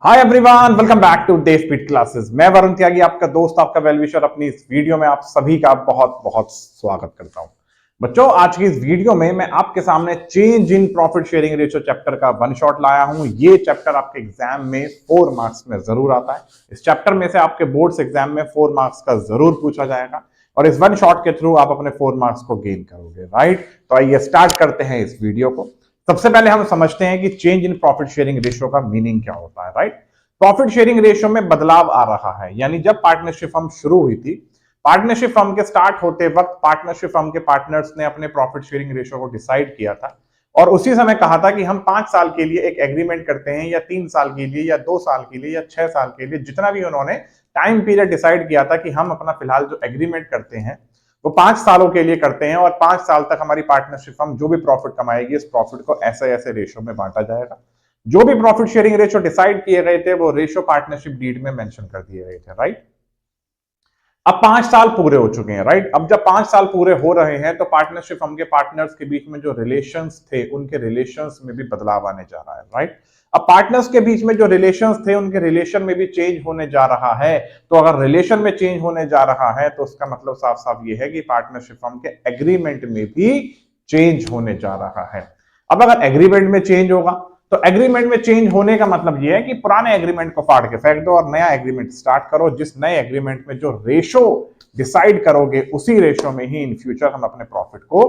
Hi everyone, welcome back to the speed classes. मैं वरुण त्यागी, आपका दोस्त, आपका वेलविशर। अपनी इस वीडियो में आप सभी का बहुत बहुत स्वागत करता हूं। बच्चों, आज की इस वीडियो में मैं आपके सामने change in profit sharing ratio chapter का वन शॉट लाया हूं। ये चैप्टर आपके एग्जाम में 4 मार्क्स में जरूर आता है। इस चैप्टर में से आपके बोर्ड्स एग्जाम में 4 मार्क्स का जरूर पूछा जाएगा और इस वन शॉट के थ्रू आप अपने 4 मार्क्स को गेन करोगे, राइट। तो आइए स्टार्ट करते हैं इस वीडियो को। सबसे पहले हम समझते हैं कि change in profit sharing ratio का मीनिंग क्या होता है, राइट। प्रॉफिट शेयरिंग रेशियो में बदलाव आ रहा है, यानी जब पार्टनरशिप फर्म शुरू हुई थी, पार्टनरशिप फर्म के स्टार्ट होते वक्त पार्टनरशिप फर्म के पार्टनर्स ने अपने प्रॉफिट शेयरिंग रेशियो को डिसाइड किया था और उसी समय कहा था कि हम 5 साल के लिए एक एग्रीमेंट करते हैं, या 3 साल के लिए, या 2 साल के लिए, या 6 साल के लिए, जितना भी उन्होंने टाइम पीरियड डिसाइड किया था कि हम अपना फिलहाल जो एग्रीमेंट करते हैं वो 5 सालों के लिए करते हैं और 5 साल तक हमारी पार्टनरशिप फर्म जो भी प्रॉफिट कमाएगी इस प्रॉफिट को ऐसे ऐसे रेशियो में बांटा जाएगा। जो भी प्रॉफिट शेयरिंग रेशियो डिसाइड किए गए थे वो रेशियो पार्टनरशिप डीड में मेंशन कर दिए गए थे, राइट। अब 5 साल पूरे हो चुके हैं, राइट। अब जब 5 साल पूरे हो रहे हैं तो पार्टनरशिप फर्म के पार्टनर्स के बीच में जो रिलेशंस थे उनके रिलेशंस में भी बदलाव आने जा रहा है, राइट। अब पार्टनर्स के बीच में जो रिलेशंस थे उनके रिलेशन में भी चेंज होने जा रहा है। तो अगर रिलेशन में चेंज होने जा रहा है तो उसका मतलब साफ साफ ये है कि पार्टनरशिप फर्म के एग्रीमेंट में भी चेंज होने जा रहा है। अब अगर एग्रीमेंट में चेंज होगा तो एग्रीमेंट में चेंज होने का मतलब यह है कि पुराने एग्रीमेंट को फाड़ के फेंक दो और नया एग्रीमेंट स्टार्ट करो। जिस नए एग्रीमेंट में जो रेशो डिसाइड करोगे उसी रेशो में ही इन फ्यूचर हम अपने प्रॉफिट को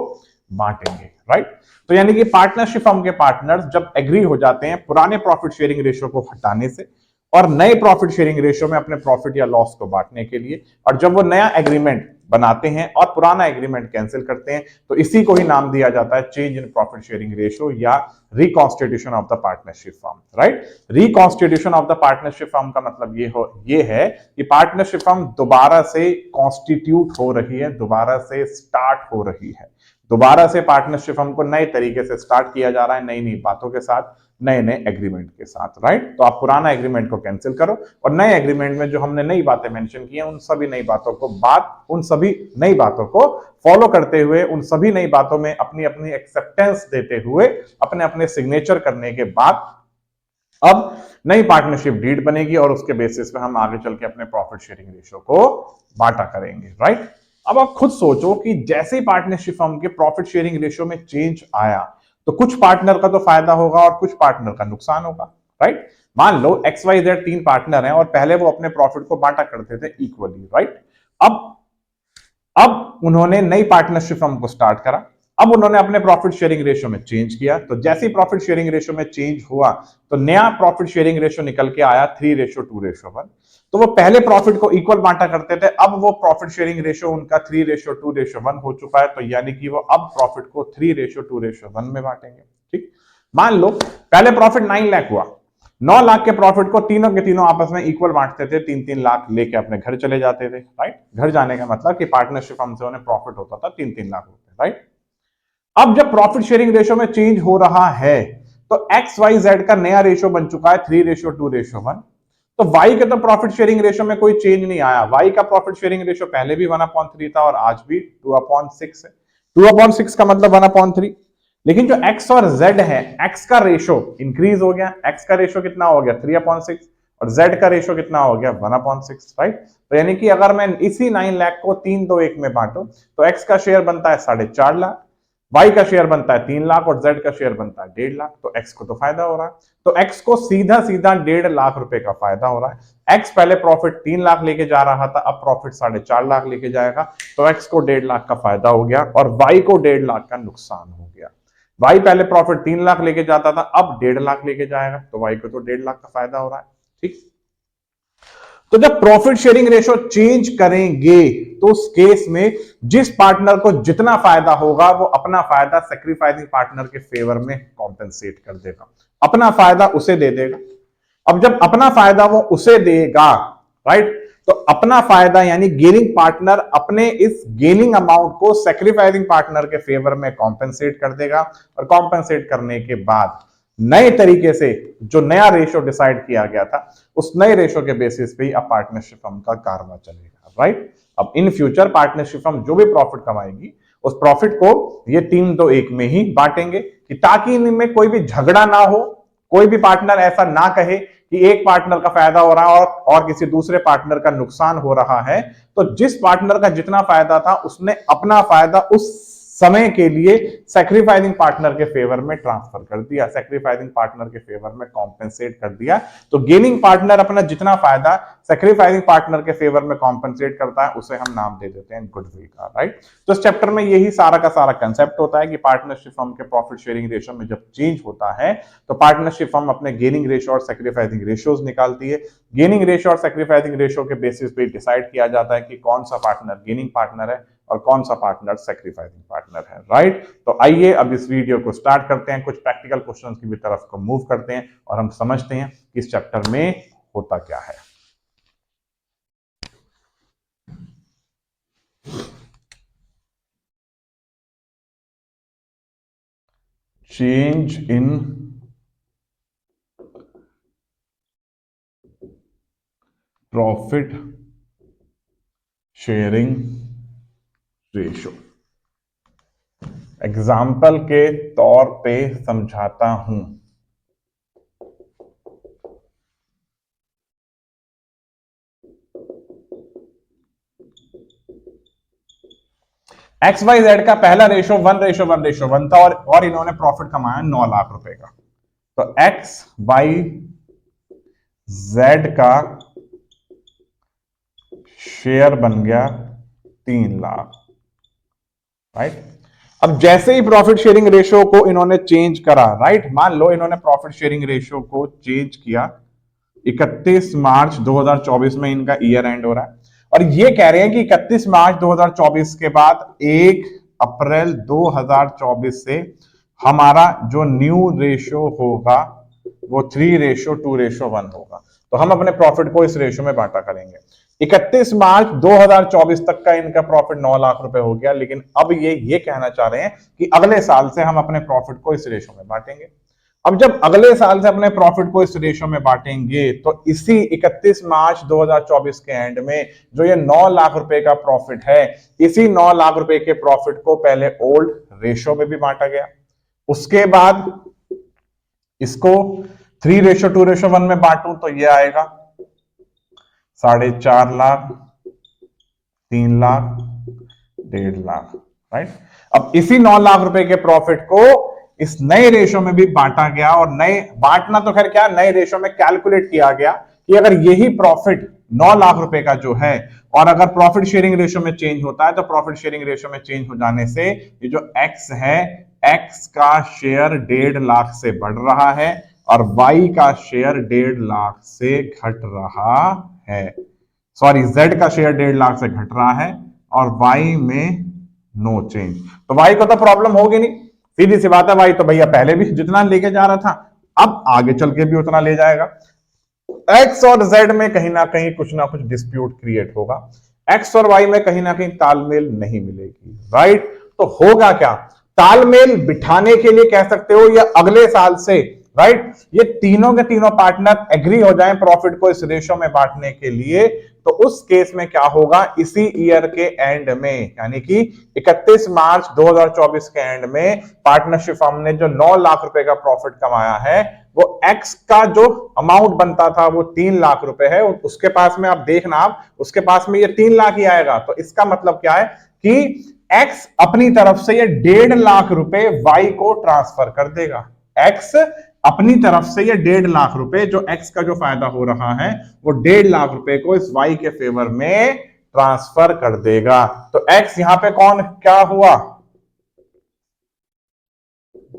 बांटेंगे, राइट। तो यानी कि पार्टनरशिप फर्म के पार्टनर्स जब एग्री हो जाते हैं पुराने प्रॉफिट शेयरिंग रेशो को हटाने से और नए प्रॉफिट शेयरिंग रेशो में अपने प्रॉफिट या लॉस को बांटने के लिए, और जब वो नया एग्रीमेंट बनाते हैं और पुराना एग्रीमेंट कैंसिल करते हैं, तो इसी को ही नाम दिया जाता है change in profit sharing ratio या reconstitution of the partnership firm, right. Reconstitution of the partnership firm का मतलब ये है कि पार्टनरशिप फर्म दोबारा से कॉन्स्टिट्यूट हो रही है, दोबारा से स्टार्ट हो रही है, दोबारा से पार्टनरशिप फर्म को नए तरीके से स्टार्ट किया जा रहा है, नई नई बातों के साथ, नए नए एग्रीमेंट के साथ, राइट। तो आप पुराना एग्रीमेंट को कैंसिल करो और नए एग्रीमेंट में जो हमने नई बातें मेंशन की हैं उन सभी नई बातों को फॉलो करते हुए, उन सभी नई बातों में अपनी अपनी एक्सेप्टेंस देते हुए, अपने अपने सिग्नेचर करने के बाद अब नई पार्टनरशिप डीड बनेगी और उसके बेसिस पे हम आगे चल के अपने प्रॉफिट शेयरिंग रेशियो को बांटा करेंगे, राइट। अब आप खुद सोचो कि जैसे ही पार्टनरशिप फर्म के प्रॉफिट शेयरिंग रेशियो में चेंज आया तो कुछ पार्टनर का तो फायदा होगा और कुछ पार्टनर का नुकसान होगा, राइट। मान लो XYZ 3 पार्टनर हैं और पहले वो अपने प्रॉफिट को बांटा करते थे इक्वली, राइट। अब उन्होंने नई पार्टनरशिप फर्म को स्टार्ट करा। अब उन्होंने अपने प्रॉफिट शेयरिंग रेशियो में चेंज किया, तो जैसे ही प्रॉफिट शेयरिंग रेशियो में चेंज हुआ तो नया प्रॉफिट शेयरिंग रेशियो निकल के आया 3:2:1। तो वो पहले प्रॉफिट को इक्वल बांटा करते थे, अब वो प्रॉफिट शेयरिंग रेशियो उनका 3:2:1 हो चुका है। तो यानी कि वो अब प्रॉफिट को 3:2:1 में बांटेंगे, ठीक। मान लो पहले प्रॉफिट 9 लाख हुआ, 9 लाख के प्रॉफिट को तीनों के तीनों आपस में इक्वल बांटते थे, 3-3 लाख लेके अपने घर चले जाते थे, राइट। घर जाने का मतलब कि पार्टनरशिप फर्म से उन्हें प्रॉफिट होता था 3-3 लाख रुपए, राइट। अब जब प्रॉफिट शेयरिंग रेशियो में चेंज हो रहा है तो XYZ का नया रेशियो बन चुका है 3:2:1। तो Y के तो प्रॉफिट शेयरिंग रेशियो में कोई चेंज नहीं आया। Y का प्रॉफिट शेयरिंग रेशियो पहले भी 1/3 था और आज भी 2/6 है। 2/6 का मतलब 1/3। लेकिन जो X और Z है, X का रेशियो इंक्रीज हो गया। X का रेशियो कितना हो गया 3/6 और Z का रेशियो कितना हो गया 1/6, राइट। तो यानी कि अगर मैं इसी 9 लाख को 3-2-1 में बांटू तो X का शेयर बनता है 4.5 लाख, Y का शेयर बनता है 3 लाख और Z का शेयर बनता है 1.5 लाख। तो X को तो फायदा हो रहा है, तो X को सीधा सीधा 1.5 लाख रुपए का फायदा हो रहा है। X पहले प्रॉफिट 3 लाख लेके जा रहा था, अब प्रॉफिट 4.5 लाख लेके जाएगा, तो X को 1.5 लाख का फायदा हो गया और Y को 1.5 लाख का नुकसान हो गया। Y पहले प्रॉफिट 3 लाख लेके जाता था, अब 1.5 लाख लेके जाएगा, तो Y को तो 1.5 लाख का फायदा हो रहा है, ठीक। तो जब प्रॉफिट शेयरिंग रेशियो चेंज करेंगे तो उस केस में जिस पार्टनर को जितना फायदा होगा वो अपना फायदा सेक्रीफाइसिंग पार्टनर के फेवर में कॉम्पेंसेट कर देगा, अपना फायदा उसे दे देगा। अब जब अपना फायदा वो उसे देगा, राइट, तो अपना फायदा यानी गेनिंग पार्टनर अपने इस गेनिंग अमाउंट को सेक्रीफाइसिंग पार्टनर के फेवर में कॉम्पेंसेट कर देगा और कॉम्पेंसेट करने के बाद नए तरीके से जो नया रेशो डिसाइड किया गया था उस नए रेशो के बेसिस पे ही अब पार्टनरशिप फर्म का कारवा चलेगा, राइट। अब इन फ्यूचर पार्टनरशिप फर्म जो भी प्रॉफिट कमाएगी उस प्रॉफिट को ये 3-2-1 में ही बांटेंगे कि ताकि इनमें कोई भी झगड़ा ना हो, कोई भी पार्टनर ऐसा ना कहे कि एक पार्टनर का फायदा हो रहा है और किसी दूसरे पार्टनर का नुकसान हो रहा है, तो जिस पार्टनर का जितना फायदा था उसने अपना फायदा उस समय के लिए सैक्रिफाइसिंग पार्टनर के फेवर में ट्रांसफर कर दिया, सैक्रिफाइसिंग पार्टनर के फेवर में कॉम्पेंसेट कर दिया। तो गेनिंग पार्टनर अपना जितना फायदा सैक्रिफाइसिंग पार्टनर के फेवर में कॉम्पेंसेट करता है, उसे हम नाम दे देते हैं गुडविल का, राइट। तो इस चैप्टर में यही सारा का सारा कंसेप्ट होता है कि पार्टनरशिप फर्म के प्रॉफिट शेयरिंग रेशियो में जब चेंज होता है तो पार्टनरशिप फर्म अपने गेनिंग रेशियो और सैक्रिफाइसिंग रेशियोज निकालती है। गेनिंग रेशियो और सैक्रिफाइसिंग रेशियो के बेसिस पे डिसाइड किया जाता है कि कौन सा पार्टनर गेनिंग पार्टनर है और कौन सा पार्टनर सैक्रिफाइसिंग पार्टनर है, राइट। तो आइए अब इस वीडियो को स्टार्ट करते हैं, कुछ प्रैक्टिकल क्वेश्चंस की भी तरफ को मूव करते हैं और हम समझते हैं कि इस चैप्टर में होता क्या है। Change in profit sharing ratio. Example के तौर पे समझाता हूं। एक्स वाई जेड का पहला रेशो 1:1:1 था और इन्होंने प्रॉफिट कमाया 9 लाख रुपए का। तो एक्स वाई जेड का शेयर बन गया 3 लाख, राइट। अब जैसे ही प्रॉफिट शेयरिंग रेशियो को इन्होंने चेंज करा, राइट, मान लो इन्होंने प्रॉफिट शेयरिंग रेशियो को चेंज किया 31 मार्च 2024 में, इनका ईयर एंड हो रहा है और ये कह रहे हैं कि 31 मार्च 2024 के बाद 1 अप्रैल 2024 से हमारा जो न्यू रेशियो होगा वो 3:2:1 होगा। तो हम अपने प्रॉफिट को इस रेशियो में बांटा करेंगे। 31 मार्च 2024 तक का इनका प्रॉफिट 9 लाख रुपए हो गया, लेकिन अब ये कहना चाह रहे हैं कि अगले साल से हम अपने प्रॉफिट को इस रेशियो में बांटेंगे। अब जब अगले साल से अपने प्रॉफिट को इस रेशियो में बांटेंगे तो इसी 31 मार्च 2024 के एंड में जो ये 9 लाख रुपए का प्रॉफिट है, इसी 9 लाख रुपए के प्रॉफिट को पहले ओल्ड रेशियो में भी बांटा गया, उसके बाद इसको 3:2:1 में बांटूं तो ये आएगा 4.5 लाख, 3 लाख, 1.5 लाख, राइट। अब इसी 9 लाख रुपए के प्रॉफिट को इस नए रेशो में भी बांटा गया और नए बांटना तो खैर क्या, नए रेशो में कैलकुलेट किया गया कि अगर यही प्रॉफिट 9 लाख रुपए का जो है और अगर प्रॉफिट शेयरिंग रेशो में चेंज होता है तो प्रॉफिट शेयरिंग रेशो में चेंज हो जाने से ये जो एक्स है, एक्स का शेयर 1.5 लाख से बढ़ रहा है और वाई का शेयर 1.5 लाख से घट रहा है। सॉरी, जेड का शेयर 1.5 लाख से घट रहा है और वाई में नो चेंज। तो वाई को तो प्रॉब्लम होगी नहीं, सीधी सी बात है, वाई तो भैया पहले भी जितना लेके जा रहा था अब आगे चल के भी उतना ले जाएगा। एक्स और जेड में कहीं ना कहीं कुछ ना कुछ डिस्प्यूट क्रिएट होगा, एक्स और वाई में कहीं ना कहीं तालमेल नहीं मिलेगी, राइट। तो होगा क्या, तालमेल बिठाने के लिए कह सकते हो या अगले साल से, राइट, ये तीनों के तीनों पार्टनर एग्री हो जाएं प्रॉफिट को इस रेशो में बांटने के लिए, तो उस केस में क्या होगा, इसी ईयर के एंड में यानी कि 31 मार्च 2024 के एंड में पार्टनरशिप फर्म ने जो 9 लाख रुपए का प्रॉफिट कमाया है वो एक्स का जो अमाउंट बनता था वो 3 लाख रुपए है, उसके पास में आप देखना, आप उसके पास में ये 3 लाख ही आएगा। तो इसका मतलब क्या है कि एक्स अपनी तरफ से ये 1.5 लाख रुपए वाई को ट्रांसफर कर देगा। एक्स अपनी तरफ से ये 1.5 लाख रुपए जो एक्स का जो फायदा हो रहा है वो 1.5 लाख रुपए को इस वाई के फेवर में ट्रांसफर कर देगा। तो एक्स यहां पे कौन क्या हुआ,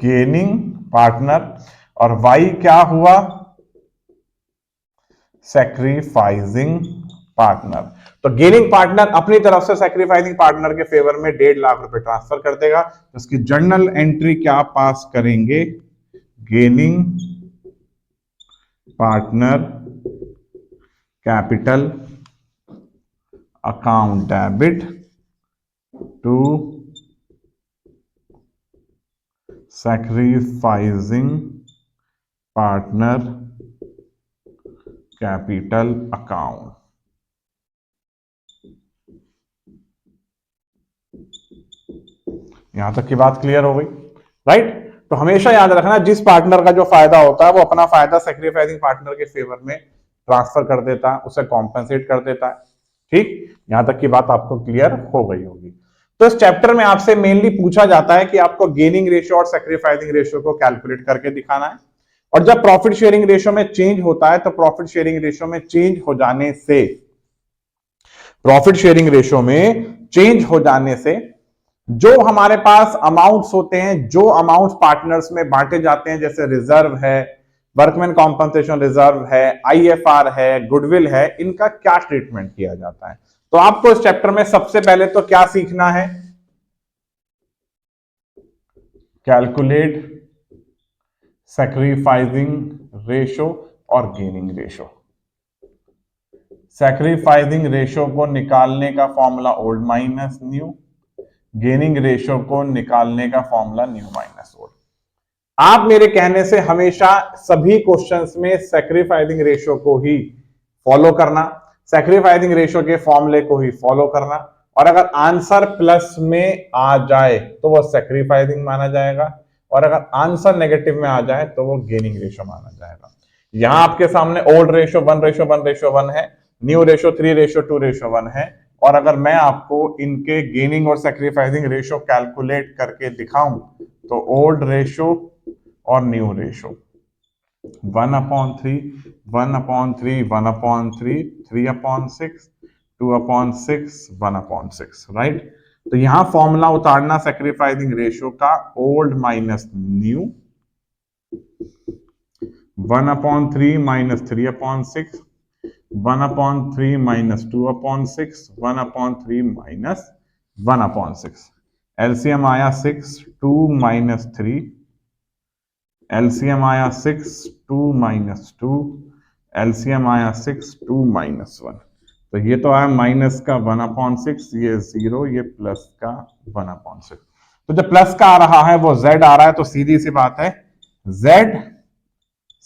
गेनिंग पार्टनर, और वाई क्या हुआ, सैक्रिफाइसिंग पार्टनर। तो गेनिंग पार्टनर अपनी तरफ से सैक्रिफाइसिंग पार्टनर के फेवर में 1.5 लाख रुपए ट्रांसफर कर देगा। तो इसकी जर्नल एंट्री क्या पास करेंगे, gaining partner capital account debit to sacrificing partner capital account. यहां तक की बात क्लियर हो गई, राइट। तो हमेशा याद रखना, जिस पार्टनर का जो फायदा होता है वो अपना फायदा सेक्रीफाइसिंग पार्टनर के फेवर में ट्रांसफर कर देता है, उसे कॉम्पेंसेट कर देता है। ठीक, यहां तक की बात आपको क्लियर हो गई होगी। तो इस चैप्टर में आपसे मेनली पूछा जाता है कि आपको गेनिंग रेशियो और सेक्रीफाइसिंग रेशियो को कैलकुलेट करके दिखाना है। और जब प्रॉफिट शेयरिंग रेशियो में चेंज होता है तो प्रॉफिट शेयरिंग रेशियो में चेंज हो जाने से, प्रॉफिट शेयरिंग रेशियो में चेंज हो जाने से जो हमारे पास अमाउंट्स होते हैं, जो अमाउंट्स पार्टनर्स में बांटे जाते हैं, जैसे रिजर्व है, वर्कमैन कॉम्पनसेशन रिजर्व है, आईएफआर है, गुडविल है, इनका क्या ट्रीटमेंट किया जाता है। तो आपको इस चैप्टर में सबसे पहले तो क्या सीखना है, कैलकुलेट सैक्रिफाइसिंग रेशो और गेनिंग रेशो। सैक्रिफाइसिंग रेशो को निकालने का formula old minus new, gaining ratio को निकालने का फॉर्मूला न्यू माइनस ओल्ड। आप मेरे कहने से हमेशा सभी क्वेश्चंस में सैक्रिफाइसिंग रेशो को ही फॉलो करना, सैक्रिफाइसिंग रेशो के फॉर्मूले को ही फॉलो करना, और अगर आंसर प्लस में आ जाए तो वो सैक्रिफाइसिंग माना जाएगा, और अगर आंसर नेगेटिव में आ जाए तो वो गेनिंग रेशो माना जाएगा। यहां आपके सामने ओल्ड रेशो 1:1:1 है, न्यू रेशो 3:2:1 है, और अगर मैं आपको इनके गेनिंग और सैक्रिफाइसिंग रेशो कैलकुलेट करके दिखाऊं तो ओल्ड रेशो और न्यू रेशो 1/3, 1/3, 1/3, 3/6, 2/6, 1/6, राइट। तो यहां फॉर्मूला उतारना सैक्रिफाइसिंग रेशो का old minus new, 1/3 minus 3/6, 1/3 minus 2/6, 1/3 minus 1/6। LCM आया 6, 2 माइनस 3, एलसीएम आया 6, 2 माइनस 2, एलसीएम आया 6, 2 माइनस 1। तो ये तो आया माइनस का 1/6, ये 0, ये प्लस का 1/6। तो जब प्लस का आ रहा है वो z आ रहा है, तो सीधी सी बात है z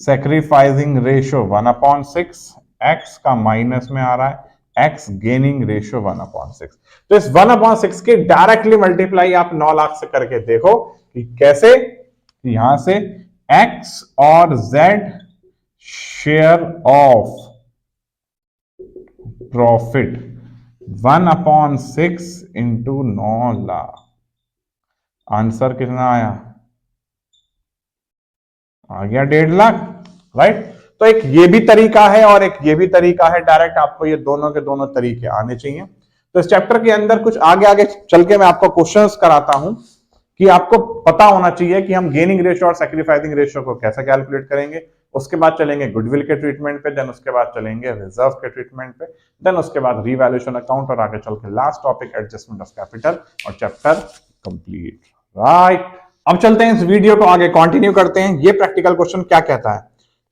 सैक्रिफाइसिंग रेशो 1/6, x का माइनस में आ रहा है, x गेनिंग रेशो 1/6। तो इस 1/6 की डायरेक्टली मल्टीप्लाई आप 9 लाख से करके देखो कि कैसे। यहां से x और z share of profit 1/6 into 9 lakh, answer कितना आया, आ गया 1.5 लाख, राइट। तो एक ये भी तरीका है और एक ये भी तरीका है डायरेक्ट, आपको ये दोनों के दोनों तरीके आने चाहिए। तो इस चैप्टर के अंदर कुछ आगे आगे चल के मैं आपको क्वेश्चंस कराता हूं कि आपको पता होना चाहिए कि हम गेनिंग रेशियो और सैक्रिफाइसिंग रेशियो को कैसे कैलकुलेट करेंगे। उसके बाद चलेंगे गुडविल के ट्रीटमेंट पे, देन उसके बाद चलेंगे रिजर्व के ट्रीटमेंट पे, देन उसके बाद रीवैल्यूएशन अकाउंट, और आगे चल के last topic adjustment of capital, और चैप्टर कंप्लीट, राइट। अब चलते हैं, इस वीडियो को आगे कंटिन्यू करते हैं। ये प्रैक्टिकल क्वेश्चन क्या कहता है,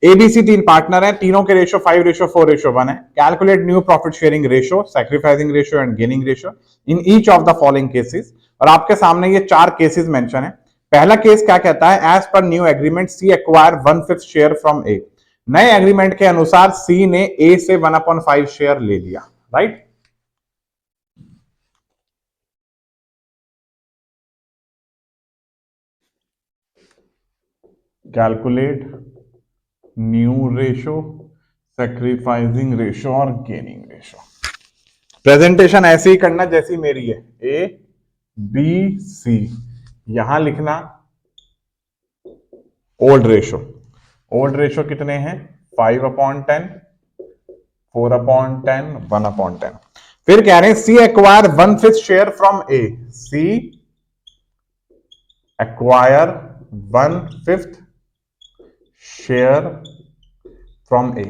एबीसी 3 पार्टनर है, तीनों के रेशियो 5:4:1 है। Calculate new profit sharing ratio, sacrificing ratio and gaining ratio in each of the following cases. और आपके सामने ये 4 केसेस मेंशन है। पहला केस क्या कहता है, as per new agreement C acquire 1/5 share from A. नए एग्रीमेंट के अनुसार सी ने ए से 1/5 शेयर ले लिया, right. Calculate new ratio, sacrificing ratio और गेनिंग रेशो। प्रेजेंटेशन ऐसे ही करना जैसी मेरी है, ए बी सी। यहां लिखना ओल्ड रेशो, ओल्ड रेशो कितने हैं 5/10, 4/10, 1/10। फिर कह रहे हैं C acquire 1/5 share from A, C acquire 1/5 share from A.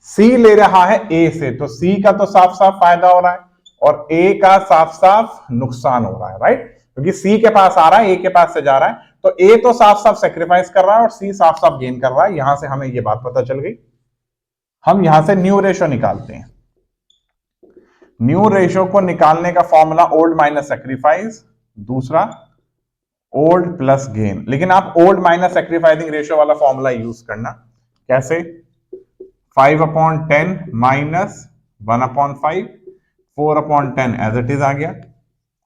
C ले रहा है ए से, तो सी का तो साफ साफ फायदा हो रहा है और ए का साफ साफ नुकसान हो रहा है, राइट। क्योंकि सी के पास आ रहा है, ए के पास से जा रहा है, तो ए तो साफ साफ सेक्रीफाइस कर रहा है और सी साफ साफ गेन कर रहा है। यहां से हमें यह बात पता चल गई। हम यहां से न्यू रेशो निकालते हैं। न्यू रेशो को निकालने का फॉर्मूला ओल्ड माइनस सेक्रीफाइस, दूसरा ओल्ड प्लस गेन। लेकिन आप ओल्ड माइनस सेक्रीफाइसिंग रेशियो वाला फॉर्मूला यूज करना। कैसे, 5/10 माइनस 1/5, 4/10 एज इट इज आ गया,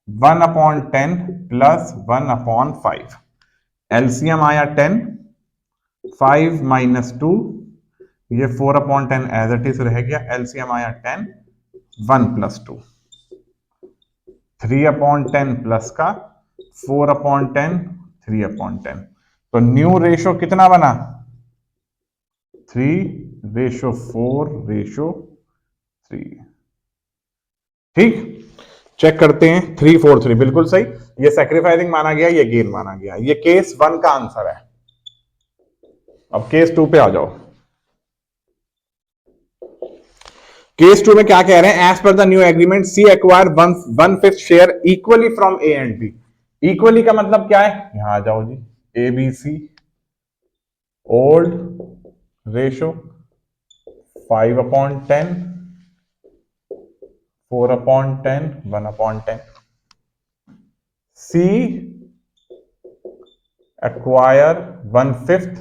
1/10 प्लस 1/5। एलसीएम आया 10, 5 माइनस 2, ये 4/10 एज इट इज रह गया। एलसीएम आया 10, 1 प्लस 2, 3/10 प्लस का 4/10, 3/10। तो न्यू रेशो कितना बना? 3:4:3। ठीक, चेक करते हैं। 343 बिल्कुल सही, ये सैक्रिफाइसिंग माना गया, ये गेन माना गया। ये केस 1 का आंसर है। अब केस 2 पे आ जाओ। केस 2 में क्या कह रहे हैं? As per the new agreement C acquire 1/5 share equally from A and B. Equally का मतलब क्या है? यहां आ जाओ जी, A B C, old ratio 5/10, 4/10, 1/10। C acquire 1/5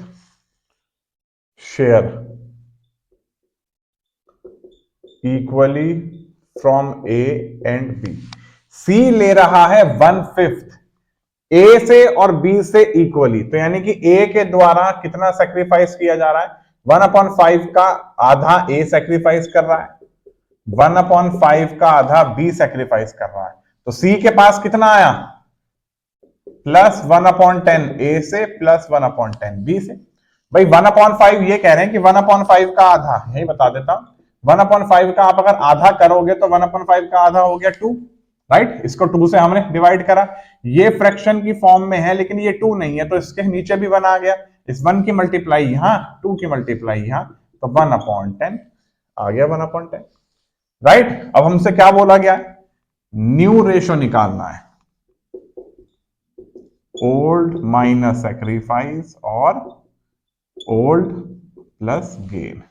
share equally from A and B. C ले रहा है 1/5 ए से और बी से इक्वली, तो यानी कि ए के द्वारा कितना सेक्रीफाइस किया जा रहा है? 1/5 का आधा ए सेक्रीफाइस कर रहा है, 1/5 का आधा बी सेक्रीफाइस कर रहा है। तो सी के पास कितना आया? प्लस 1/10 ए से, प्लस 1/10 बी से। भाई 1/5 ये कह रहे हैं कि 1/5 का आधा, यही बता देता हूं, 1/5 का आप अगर आधा करोगे तो 1/5 का आधा हो गया 2, राइट? इसको 2 से हमने डिवाइड करा। ये फ्रैक्शन की फॉर्म में है लेकिन ये 2 नहीं है, तो इसके नीचे भी 1 आ गया। इस 1 की मल्टीप्लाई यहां, 2 की मल्टीप्लाई यहां, तो 1/10 आ गया, 1/10, राइट? अब हमसे क्या बोला गया? न्यू रेशो निकालना है, ओल्ड माइनस सैक्रिफाइस और ओल्ड प्लस गेन।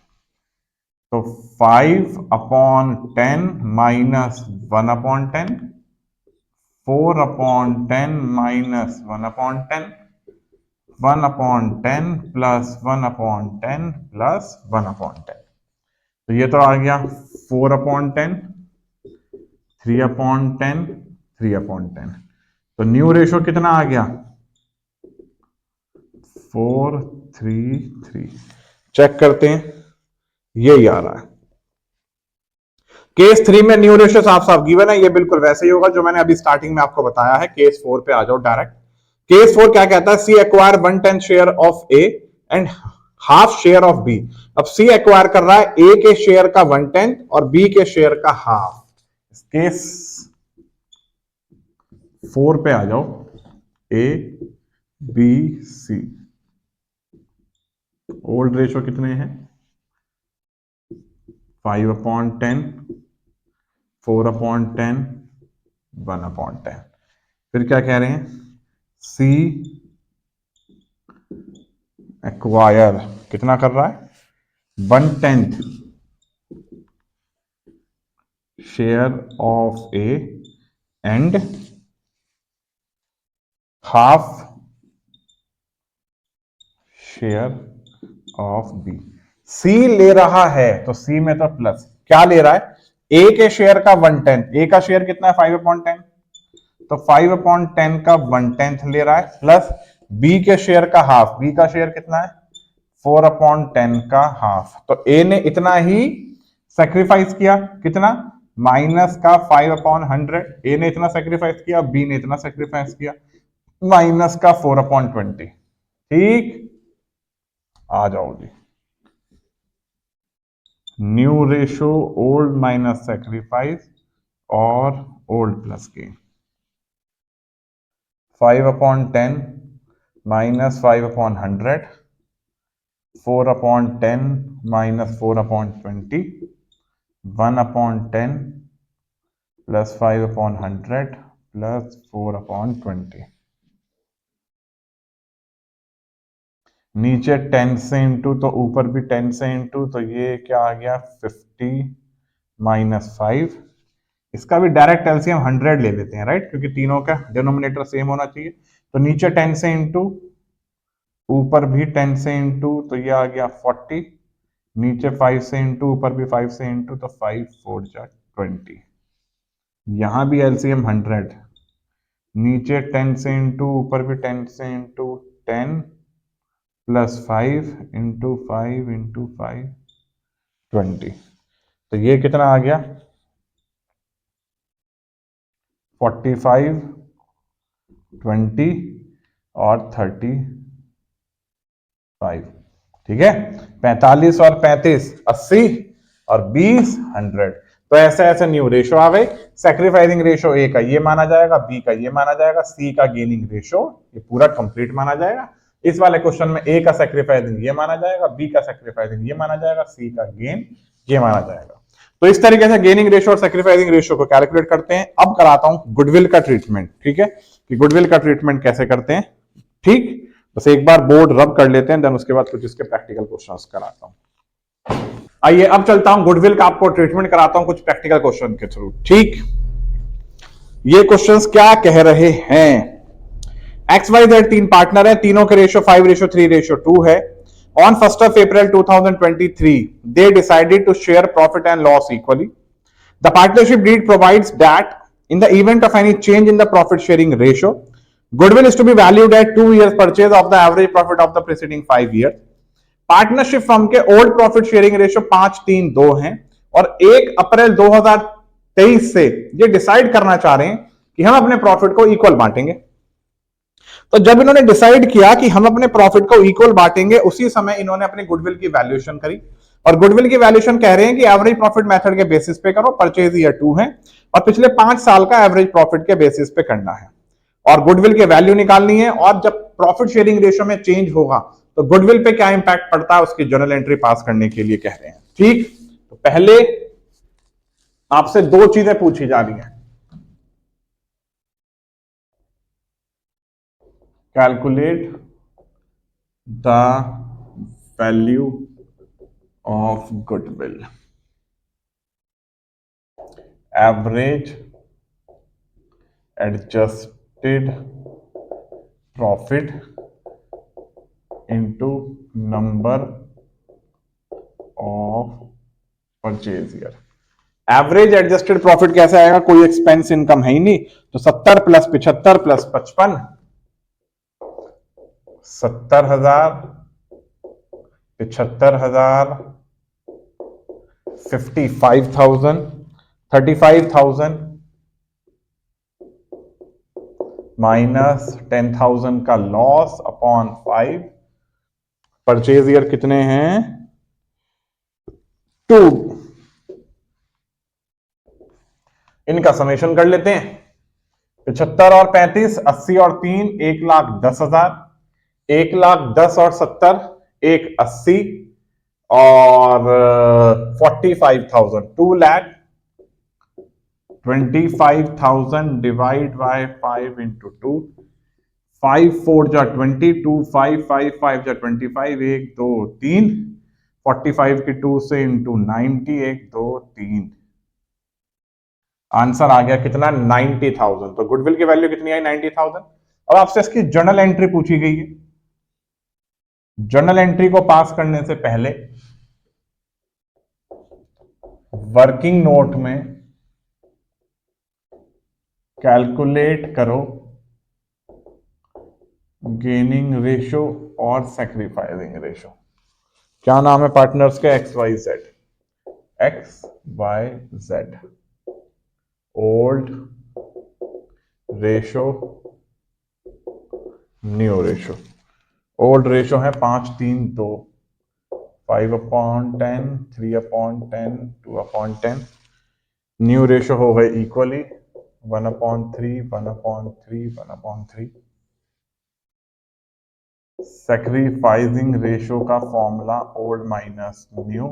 तो 5/10 माइनस 1/10, 4/10 माइनस 1/10, 1/10 प्लस 1/10 प्लस 1/10। तो ये तो आ गया 4/10, 3/10, 3/10। तो न्यू रेशो कितना आ गया? 4:3:3। चेक करते हैं, यही आ रहा है। केस 3 में न्यू रेशो साफ साफ गिवन है, ये बिल्कुल वैसे ही होगा जो मैंने अभी स्टार्टिंग में आपको बताया है। केस 4 पे आ जाओ डायरेक्ट। केस 4 क्या कहता है? C acquire 1/10 share of A and half share of B. अब सी एक्वायर कर रहा है ए के शेयर का 1/10 और बी के शेयर का हाफ। केस 4 पे आ जाओ, A B C. Old ratio कितने हैं? 5/10, 4/10, 1/10। फिर क्या कह रहे हैं? सी एक्वायर कितना कर रहा है? 1/10 share of A and half share of B. C ले रहा है तो सी में तो प्लस, क्या ले रहा है? ए के शेयर का 1/10, ए का शेयर कितना है? 5/10, तो 5/10 का 1/10 ले रहा है, प्लस बी के शेयर का हाफ, बी का शेयर कितना है? 4/10 का हाफ। तो ए ने इतना ही सेक्रीफाइस किया, कितना? माइनस का 5/100। ए ने इतना सेक्रीफाइस किया, बी ने इतना सेक्रीफाइस किया, माइनस का 4/20। ठीक, आ जाओ जी। New ratio old minus sacrifice और old plus gain. 5/10 minus 5/100, 4/10 minus 4/20, 1/10 plus 5/100 plus 4/20। नीचे 10 से इंटू तो ऊपर भी 10 से इंटू, तो ये क्या आ गया? 50 माइनस 5। इसका भी डायरेक्ट एलसीएम 100 ले लेते हैं, राइट? क्योंकि तीनों का डिनोमिनेटर सेम होना चाहिए। तो नीचे 10 से इंटू, ऊपर भी 10 से इंटू, तो ये आ गया 40। नीचे 5 से इंटू, ऊपर भी 5 से इंटू, तो 5 4 जा 20। यहां भी एलसीएम 100, नीचे 10 से इंटू, ऊपर भी 10 से इंटू, 10 प्लस 5 इंटू 5 इंटू 5 20। तो ये कितना आ गया 45, 20 और 35। ठीक है, 45 और 35 80 और 20 100। तो ऐसे ऐसे न्यू रेशो आ गए। सैक्रिफाइसिंग रेशो ए का ये माना जाएगा, बी का ये माना जाएगा, सी का गेनिंग रेशो ये पूरा कंप्लीट माना जाएगा। इस वाले क्वेश्चन में ए का सैक्रिफाइसिंग ये माना जाएगा, बी का सैक्रिफाइसिंग ये माना जाएगा, सी का गेन ये माना जाएगा। तो इस तरीके से गेनिंग रेशो और सैक्रिफाइसिंग रेशो को कैलकुलेट करते हैं। अब कराता हूं गुडविल का ट्रीटमेंट। ठीक है, कि गुडविल का ट्रीटमेंट कैसे करते हैं। ठीक, बस एक बार बोर्ड रब कर लेते हैं, देन उसके बाद कुछ इसके प्रैक्टिकल क्वेश्चंस कराता हूं। आइए अब चलता हूं गुडविल का आपको ट्रीटमेंट कराता हूं कुछ प्रैक्टिकल क्वेश्चन के थ्रू। ठीक, ये क्वेश्चंस क्या कह रहे हैं। XYZ तीन पार्टनर है, तीनों के रेशियो 5:3:2 है। On 1st of April 2023, they decided to share profit and loss equally. The partnership deed provides that in the event of any change in the profit sharing ratio, goodwill is to be valued at 2 years purchase of the average profit of the preceding 5 years. Partnership firm के old profit sharing ratio 5:3:2 है और 1 अप्रैल 2023 से ये decide करना चाह रहे हैं कि हम अपने प्रॉफिट को इक्वल बांटेंगे। तो जब इन्होंने डिसाइड किया कि हम अपने प्रॉफिट को इक्वल बांटेंगे, उसी समय इन्होंने अपनी गुडविल की वैल्यूएशन करी। और गुडविल की वैल्यूएशन कह रहे हैं कि एवरेज प्रॉफिट मेथड के बेसिस पे करो, परचेज ईयर 2 है और पिछले 5 साल का एवरेज प्रॉफिट के बेसिस पे करना है और गुडविल की वैल्यू निकालनी है। और जब प्रॉफिट शेयरिंग रेशियो में चेंज होगा तो गुडविल पे क्या इंपैक्ट पड़ता है उसकी जर्नल एंट्री पास करने के लिए कह रहे हैं। ठीक, तो पहले आपसे दो चीजें पूछी जा रही हैं। Calculate the value of goodwill, average adjusted profit into number of purchase year. Average adjusted profit कैसे आएगा, कोई एक्सपेंस इनकम है ही नहीं, तो 70 प्लस 75 प्लस 55 70,000 75,000 55,000 35,000 माइनस 10,000 का लॉस अपॉन 5। परचेज ईयर कितने हैं 2। इनका समेशन कर लेते हैं। 75 और 35 80 और 3 1,10,000 1,10,000 और 70 1,80 और 45,000 2,25,000 डिवाइड बाय 5 इंटू 2 5 4 जा 20 2 5 5 5 जा 25 1 2 3 45 की 2 से इंटू 90 1 2 3। आंसर आ गया कितना 90,000। तो गुडविल की वैल्यू कितनी आई 90,000। अब आपसे इसकी जर्नल एंट्री पूछी गई है। जर्नल एंट्री को पास करने से पहले वर्किंग नोट में कैलकुलेट करो गेनिंग रेशो और सैक्रिफाइसिंग रेशो। क्या नाम है पार्टनर्स के XYZ old ratio new ratio. Old ratio है 5:3:2 5/10 3/10 2/10। न्यू रेशो हो गए इक्वली 1/3 1/3 1/3। सैक्रिफाइसिंग रेशो का formula old minus new,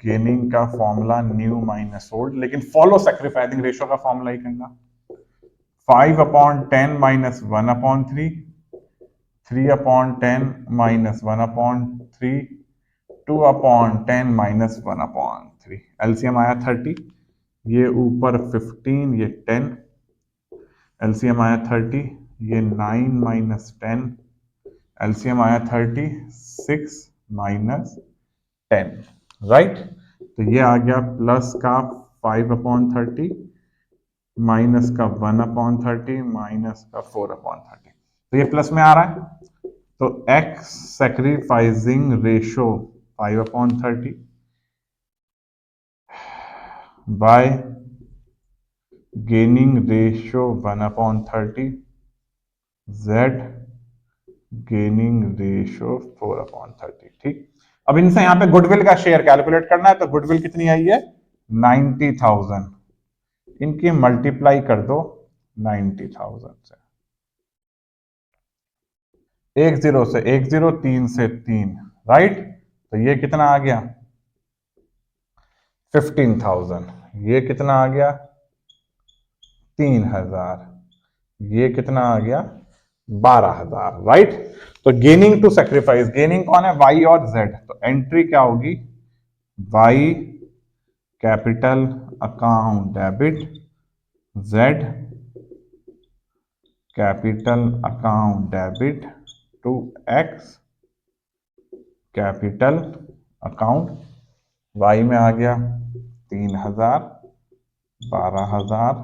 gaining का फॉर्मूला न्यू माइनस ओल्ड, लेकिन फॉलो सैक्रिफाइसिंग रेशो का फॉर्मूला ही करना। 5/10 माइनस 1/3 3/10 माइनस 1/3 2/10 माइनस 1/3। एलसीएम आया 30, ये ऊपर 15 ये 10। एलसीएम आया 30, ये 9 माइनस 10। एलसीएम आया 30 6 माइनस 10। राइट, तो ये आ गया प्लस का 5/30 माइनस का 1/30 माइनस का 4/30। तो ये प्लस में आ रहा है। तो x sacrificing ratio 5/30 bye gaining ratio 1/30 Z gaining ratio 4/30। ठीक, अब इनसे यहां पे गुडविल का शेयर कैलकुलेट करना है, तो गुडविल कितनी आई है 90,000, इनकी मल्टीप्लाई कर दो 90,000 से, 10 से 10, 3 से 3, राइट, तो ये कितना आ गया 15,000, ये कितना आ गया 3,000, ये कितना आ गया 12,000, राइट। तो गेनिंग टू सेक्रीफाइस, गेनिंग कौन है वाई और जेड, तो एंट्री क्या होगी Y capital account debit, Z capital account debit to X capital account, Y में आ गया 3,000, 12,000,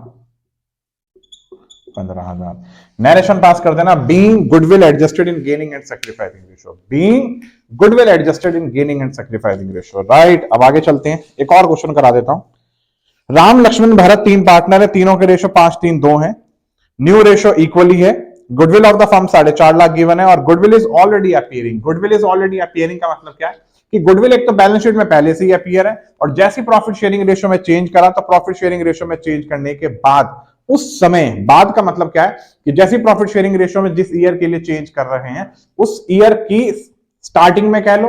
15,000। नरेशन पास कर देना, being goodwill adjusted in gaining and sacrificing ratio, being goodwill adjusted in gaining and sacrificing ratio, right. अब आगे चलते हैं, एक और क्वेश्चन करा देता हूं। राम लक्ष्मण भरत 3 पार्टनर है, तीनों के रेशो 5, 3, 2 है, न्यू रेशो इक्वली है, goodwill of the firm 4.5 lakh given है और goodwill is already appearing. Goodwill is already appearing का मतलब क्या है कि गुडविल एक तो बैलेंस शीट में पहले से ही अपीयर है, और जैसी प्रॉफिट शेयरिंग रेशो में चेंज करा, तो प्रॉफिट शेयरिंग रेशो में चेंज करने के बाद उस समय, बाद का मतलब क्या है कि जैसी प्रॉफिट शेयरिंग रेशो में जिस ईयर के लिए चेंज कर रहे हैं, उस ईयर की स्टार्टिंग में कह लो,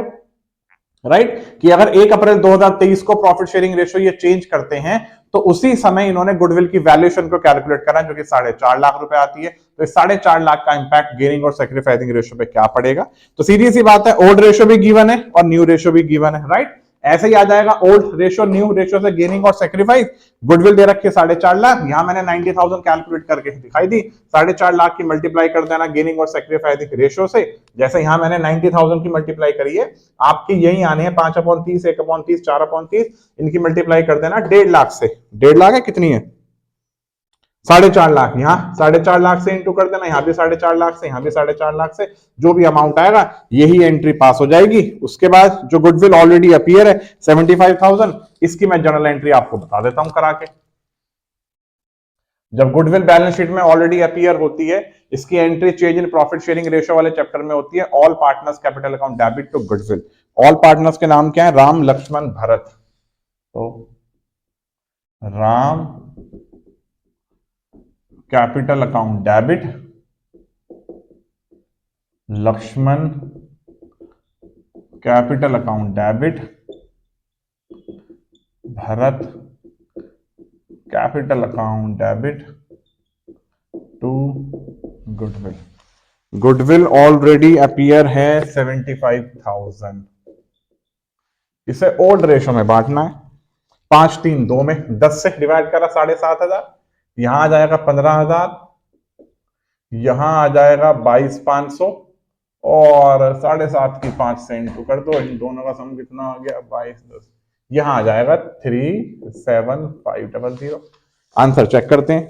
राइट, कि अगर 1 अप्रैल 2023 को प्रॉफिट शेयरिंग रेशो ये चेंज करते हैं, तो उसी समय इन्होंने गुडविल की वैल्यूएशन को कैलकुलेट करा, जो कि 4.5 लाख रुपए आती है। तो इस 4.5 लाख का इंपैक्ट गेनिंग और सैक्रिफाइसिंग रेशो पे क्या पड़ेगा, तो सीधी सी बात है, ओल्ड रेशो भी गिवन है और न्यू रेशो भी गिवन है, राइट। ऐसे ही आ जाएगा ओल्ड रेशो न्यू रेशो से गेनिंग और सैक्रिफाइस। गुडविल दे रखी है 4.5 लाख, यहां मैंने 90,000 कैलकुलेट करके दिखाई दी, 4.5 लाख की मल्टीप्लाई कर देना गेनिंग और सैक्रिफाइसिंग रेशो से, जैसे यहां मैंने 90,000 की मल्टीप्लाई करी है, आपकी यही आनी है 5/30, 1/30, 4/30, इनकी मल्टीप्लाई कर देना 1.5 लाख से, 1.5 लाख है कितनी है 4.5 लाख, यहाँ 4.5 लाख से इंटू कर देना, यहाँ भी 4.5 लाख से, यहाँ भी 4.5 लाख से, जो भी अमाउंट आएगा यही एंट्री पास हो जाएगी। उसके बाद जो गुडविल ऑलरेडी अपीयर है 75,000, इसकी मैं जनरल एंट्री आपको बता देता हूं करा के। जब गुडविल बैलेंस शीट में ऑलरेडी अपीयर होती है, इसकी entry change in profit sharing ratio वाले चैप्टर में होती है, all partners capital account debit to goodwill. All partners के नाम क्या है, राम लक्ष्मण भरत, तो Ram capital account debit, Lakshman capital account debit, Bharat capital account debit to goodwill. Goodwill already appear है 75,000, इसे ओल्ड रेशो में बांटना है, 5, 3, 2 में, 10 से डिवाइड करा 7,500, यहां आ जाएगा 15,000, यहां आ जाएगा 22,500 और 7.5 की 5 से इंटू कर दो, इन दोनों का सम कितना आ गया 22, 10, यहां आ जाएगा 37500। आंसर चेक करते हैं,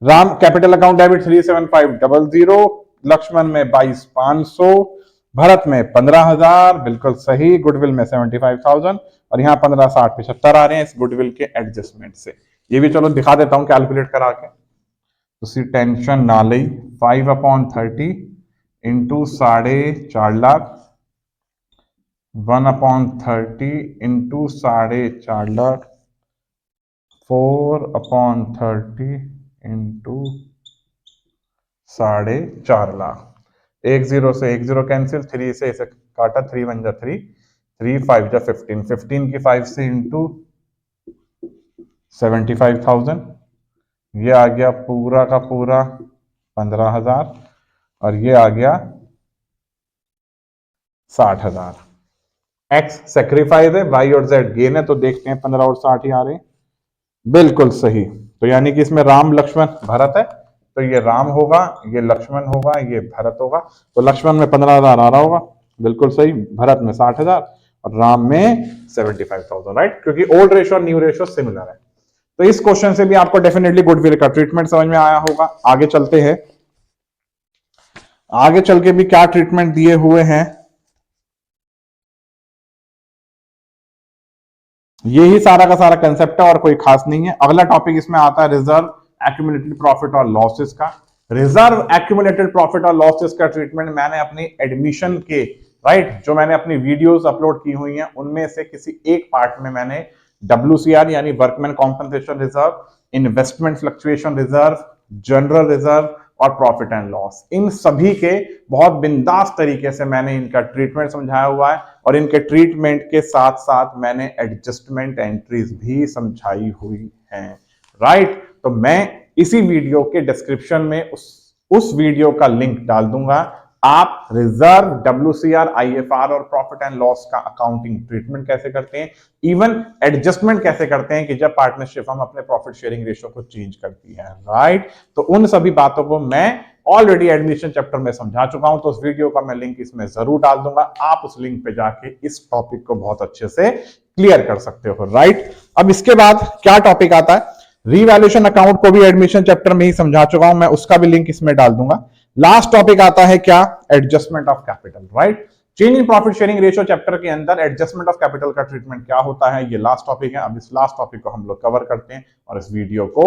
Ram capital account debit 37500, Lakshman में 22,500, भरत में 15,000, बिल्कुल सही, गुडविल में 75,000 और यहाँ 15, 60, 75 आ रहे हैं इस गुडविल के एडजस्टमेंट से। ये भी चलो दिखा देता हूं कैलकुलेट करा के, तो टेंशन ना ली, 5/30 into 4.5 lakh, 1/30 into 4.5 lakh, 4/30 into 4.5 lakh, 10 से 10 कैंसिल, 3 से इसे काटा, 3 1 जा 3, 3 5 जा 15, 15 की 5 से इंटू 75,000, ये आ गया पूरा का पूरा 15,000 और ये आ गया 60,000। एक्स सेक्रीफाइस है, वाई और जेड गेन है, तो देखते हैं 15 और 60 ही आ रहे हैं, बिल्कुल सही। तो यानी कि इसमें राम लक्ष्मण भरत है, तो ये राम होगा, ये लक्ष्मण होगा, ये भरत होगा, तो लक्ष्मण में 15,000 आ रहा होगा, बिल्कुल सही, भरत में 60,000 और राम में 75,000, राइट, क्योंकि ओल्ड रेशो और न्यू रेशो सिमिलर है। तो इस क्वेश्चन से भी आपको डेफिनेटली गुडविल का ट्रीटमेंट समझ में आया होगा। आगे चलते हैं, आगे चल के भी क्या ट्रीटमेंट दिए हुए हैं, यही सारा का सारा कंसेप्ट है और कोई खास नहीं है। अगला टॉपिक इसमें आता है रिजर्व एक्यूमुलेटेड प्रॉफिट और लॉसेस का। रिजर्व एक्यूमुलेटेड प्रॉफिट और लॉसेस का ट्रीटमेंट मैंने अपनी एडमिशन के राइट जो मैंने अपनी वीडियोस अपलोड की हुई हैं उनमें से किसी एक पार्ट में मैंने WCR यानी workman compensation reserve, investment fluctuation reserve, general reserve और प्रॉफिट एंड लॉस, इन सभी के बहुत बिंदास तरीके से मैंने इनका ट्रीटमेंट समझाया हुआ है और इनके ट्रीटमेंट के साथ साथ मैंने एडजस्टमेंट एंट्रीज भी समझाई हुई हैं। राइट, तो मैं इसी वीडियो के डिस्क्रिप्शन में उस वीडियो का लिंक डाल दूंगा। आप रिजर्व, WCR, IFR और प्रॉफिट एंड लॉस का अकाउंटिंग ट्रीटमेंट कैसे करते हैं, इवन एडजस्टमेंट कैसे करते हैं कि जब पार्टनरशिप हम अपने प्रॉफिट शेयरिंग रेशियो को चेंज करती है। राइट, तो उन सभी बातों को मैं ऑलरेडी एडमिशन चैप्टर में समझा चुका हूं, तो उस वीडियो का मैं लिंक इसमें जरूर डाल दूंगा। आप उस लिंक पे जाके इस टॉपिक को बहुत अच्छे से क्लियर कर सकते हो। राइट, अब इसके बाद क्या टॉपिक आता है, रीवैल्यूएशन अकाउंट को भी एडमिशन चैप्टर में ही समझा चुका हूं मैं, उसका भी लिंक इसमें डाल दूंगा। लास्ट टॉपिक आता है क्या, adjustment of capital. Right, change in profit sharing ratio chapter के अंदर एडजस्टमेंट ऑफ कैपिटल का ट्रीटमेंट क्या होता है, ये लास्ट टॉपिक है। अब इस लास्ट टॉपिक को हम लोग कवर करते हैं और इस वीडियो को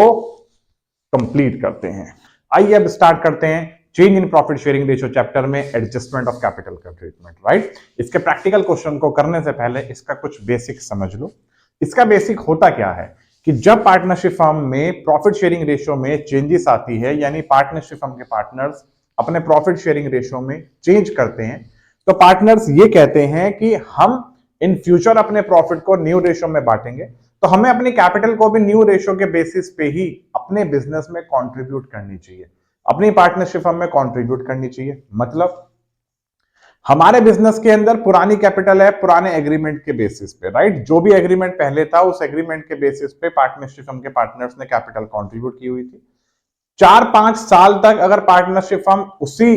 कंप्लीट करते हैं। आइए अब स्टार्ट करते हैं change in profit sharing ratio chapter में एडजस्टमेंट ऑफ कैपिटल का ट्रीटमेंट। राइट, इसके प्रैक्टिकल क्वेश्चन को करने से पहले इसका कुछ बेसिक समझ लो। इसका बेसिक होता क्या है कि जब पार्टनरशिप फर्म में प्रॉफिट शेयरिंग रेशियो में चेंजेस आती है, यानी पार्टनरशिप फर्म के पार्टनर्स अपने प्रॉफिट शेयरिंग रेशियो में चेंज करते हैं, तो पार्टनर्स ये कहते हैं कि हम इन फ्यूचर अपने प्रॉफिट को न्यू रेशियो में बांटेंगे, तो हमें अपनी कैपिटल को भी न्यू रेशियो के बेसिस पे ही अपने बिजनेस में कंट्रीब्यूट करनी चाहिए, अपनी पार्टनरशिप फर्म में कंट्रीब्यूट करनी चाहिए। मतलब हमारे बिजनेस के अंदर पुरानी कैपिटल है पुराने एग्रीमेंट के बेसिस पे। राइट, जो भी एग्रीमेंट पहले था उस एग्रीमेंट के बेसिस पे पार्टनरशिप फर्म के पार्टनर्स ने कैपिटल कंट्रीब्यूट की हुई थी। 4-5 साल तक अगर पार्टनरशिप फर्म उसी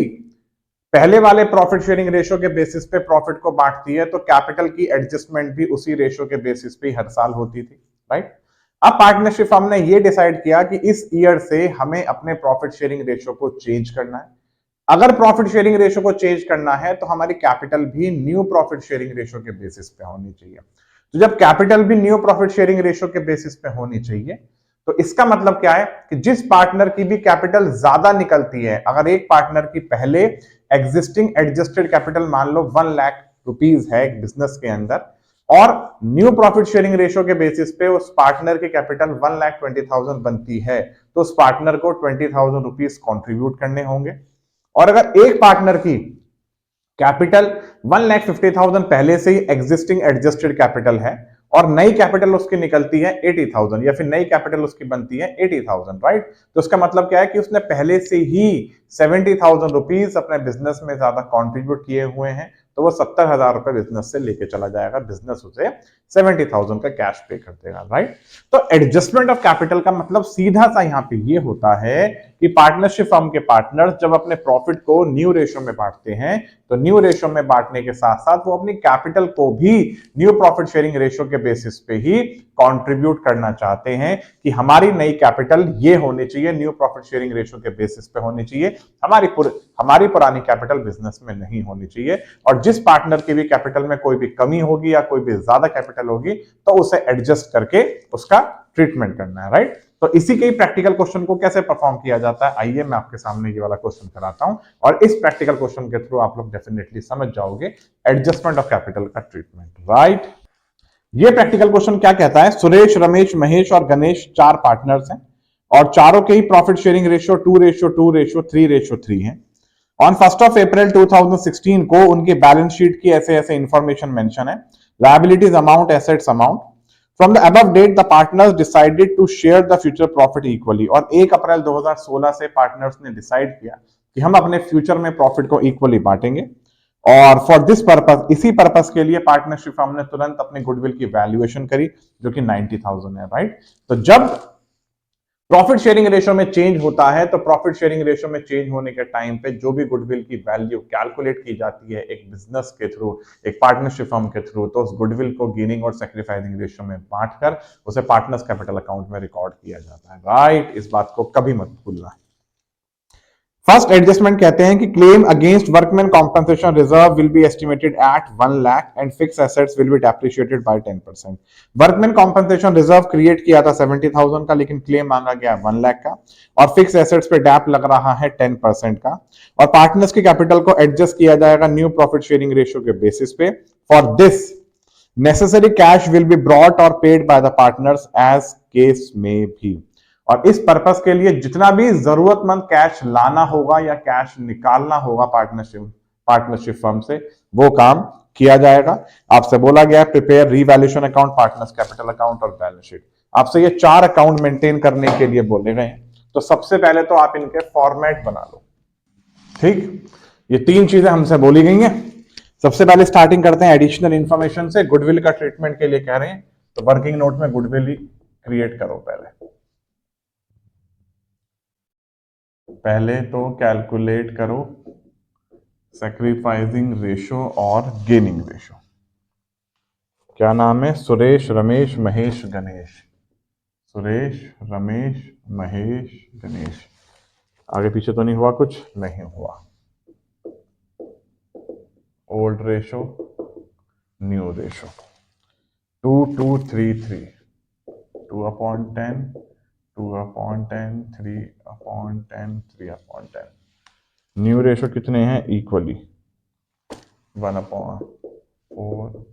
पहले वाले प्रॉफिट शेयरिंग रेशियो के बेसिस पे प्रॉफिट को बांटती है, तो कैपिटल की एडजस्टमेंट भी उसी रेशियो के बेसिस पे हर साल होती थी। राइट, अब पार्टनरशिप फर्म ने ये डिसाइड किया कि इस ईयर से हमें अपने प्रॉफिट शेयरिंग रेशियो को चेंज करना है। अगर प्रॉफिट शेयरिंग रेशियो को चेंज करना है तो हमारी कैपिटल भी न्यू प्रॉफिट शेयरिंग रेशियो के बेसिस पे होनी चाहिए। तो जब कैपिटल भी न्यू प्रॉफिट शेयरिंग रेशियो के बेसिस पे होनी चाहिए, तो इसका मतलब क्या है कि जिस पार्टनर की भी कैपिटल ज्यादा निकलती है, अगर एक पार्टनर की पहले एग्जिस्टिंग एडजस्टेड कैपिटल मान लो 1 लाख रुपीज है एक बिजनेस के अंदर, और न्यू प्रॉफिट शेयरिंग रेशियो के बेसिस पे उस पार्टनर की कैपिटल 1,20,000 बनती है, तो उस पार्टनर को 20,000 रुपीज कॉन्ट्रीब्यूट करने होंगे। और अगर एक पार्टनर की कैपिटल 1,50,000 पहले से ही एग्जिस्टिंग एडजस्टेड कैपिटल है और नई कैपिटल उसकी निकलती है 80,000 या फिर नई कैपिटल उसकी बनती है 80,000, राइट, तो उसका मतलब क्या है कि उसने पहले से ही 70,000 रुपीज अपने बिजनेस में ज्यादा कंट्रीब्यूट किए हुए हैं, तो वो 70,000 रुपए बिजनेस से लेके चला जाएगा, बिजनेस उसे 70,000 का कैश पे कर देगा। राइट, तो एडजस्टमेंट ऑफ कैपिटल का मतलब सीधा सा यहां पे ये होता है कि पार्टनरशिप फर्म के पार्टनर्स जब अपने प्रॉफिट को न्यू रेशियो में बांटते हैं, तो न्यू रेशियो में बांटने के साथ साथ वो अपनी कैपिटल को भी न्यू प्रॉफिट शेयरिंग रेशियो के बेसिस पे ही कंट्रीब्यूट करना चाहते हैं कि हमारी नई कैपिटल ये होनी चाहिए, न्यू प्रॉफिट शेयरिंग रेशियो के बेसिस पे होनी चाहिए, हमारी पुरानी कैपिटल बिजनेस में नहीं होनी चाहिए। और जिस पार्टनर की भी कैपिटल में कोई भी कमी होगी या कोई भी ज्यादा कैपिटल होगी, तो उसे एडजस्ट करके उसका ट्रीटमेंट करना है। राइट, तो इसी के प्रैक्टिकल क्वेश्चन को कैसे परफॉर्म किया जाता है, आइए मैं आपके सामने ये वाला क्वेश्चन कराता हूं और इस प्रैक्टिकल क्वेश्चन के थ्रू आप लोग डेफिनेटली समझ जाओगे एडजस्टमेंट ऑफ कैपिटल का ट्रीटमेंट। राइट, ये प्रैक्टिकल क्वेश्चन क्या कहता है, सुरेश, रमेश, महेश और गणेश 4 पार्टनर्स हैं और चारों के ही प्रॉफिट शेयरिंग रेशियो 2:2:3:3 है। ऑन 1 अप्रैल 2016 को उनके बैलेंस शीट की ऐसे ऐसे इंफॉर्मेशन मेंशन है, liabilities amount, assets amount. From the above date the partners decided to share the future profit equally. और 1 अप्रैल 2016 से पार्टनर्स ने डिसाइड किया कि हम अपने फ्यूचर में प्रॉफिट को इक्वली बांटेंगे। और फॉर दिस पर्पस, इसी पर्पस के लिए पार्टनरशिप फर्म ने तुरंत अपने गुडविल की वैल्यूएशन करी जो कि 90,000 है। राइट, तो जब प्रॉफिट शेयरिंग रेशियो में चेंज होता है, तो प्रॉफिट शेयरिंग रेशियो में चेंज होने के टाइम पे जो भी गुडविल की वैल्यू कैलकुलेट की जाती है एक बिजनेस के थ्रू, एक पार्टनरशिप फर्म के थ्रू, तो उस गुडविल को गेनिंग और सैक्रिफाइसिंग रेशियो में बांटकर उसे पार्टनर्स कैपिटल अकाउंट में रिकॉर्ड किया जाता है। राइट, इस बात को कभी मत भूलना। फर्स्ट एडजस्टमेंट कहते हैं कि claim against workman compensation reserve will be estimated at 1 lakh and fix assets will be depreciated by 10%। Workman compensation reserve create किया था 70,000 का, लेकिन क्लेम मांगा गया 1 लाख का, और फिक्स एसेट्स पे डैप लग रहा है 10% का, और पार्टनर्स के कैपिटल को एडजस्ट किया जाएगा न्यू प्रॉफिट शेयरिंग रेशियो के बेसिस पे। For this necessary cash will be brought or paid by the partners as case में भी। और इस पर्पस के लिए जितना भी जरूरतमंद कैश लाना होगा या कैश निकालना होगा पार्टनरशिप फर्म से, वो काम किया जाएगा। आपसे बोला गया है prepare revaluation account, partners capital account और बैलेंस शीट। आपसे ये 4 अकाउंट मेंटेन करने के लिए बोले गए हैं। तो सबसे पहले तो आप इनके फॉर्मेट बना लो। ठीक, ये 3 चीजें हमसे बोली गई हैं। सबसे पहले स्टार्टिंग करते हैं एडिशनल इंफॉर्मेशन से। गुडविल का ट्रीटमेंट के लिए कह रहे हैं, तो वर्किंग नोट में गुडविल ही क्रिएट करो। पहले तो कैलकुलेट करो सैक्रिफाइसिंग रेशो और गेनिंग रेशो। क्या नाम है? सुरेश, रमेश, महेश, गणेश। सुरेश, रमेश, महेश, गणेश। आगे पीछे तो नहीं हुआ? कुछ नहीं हुआ। Old ratio, new ratio. 2 2 3 3, 2/10, 2/10, 3/10, 3/10। New ratio कितने हैं? इक्वली 1/4।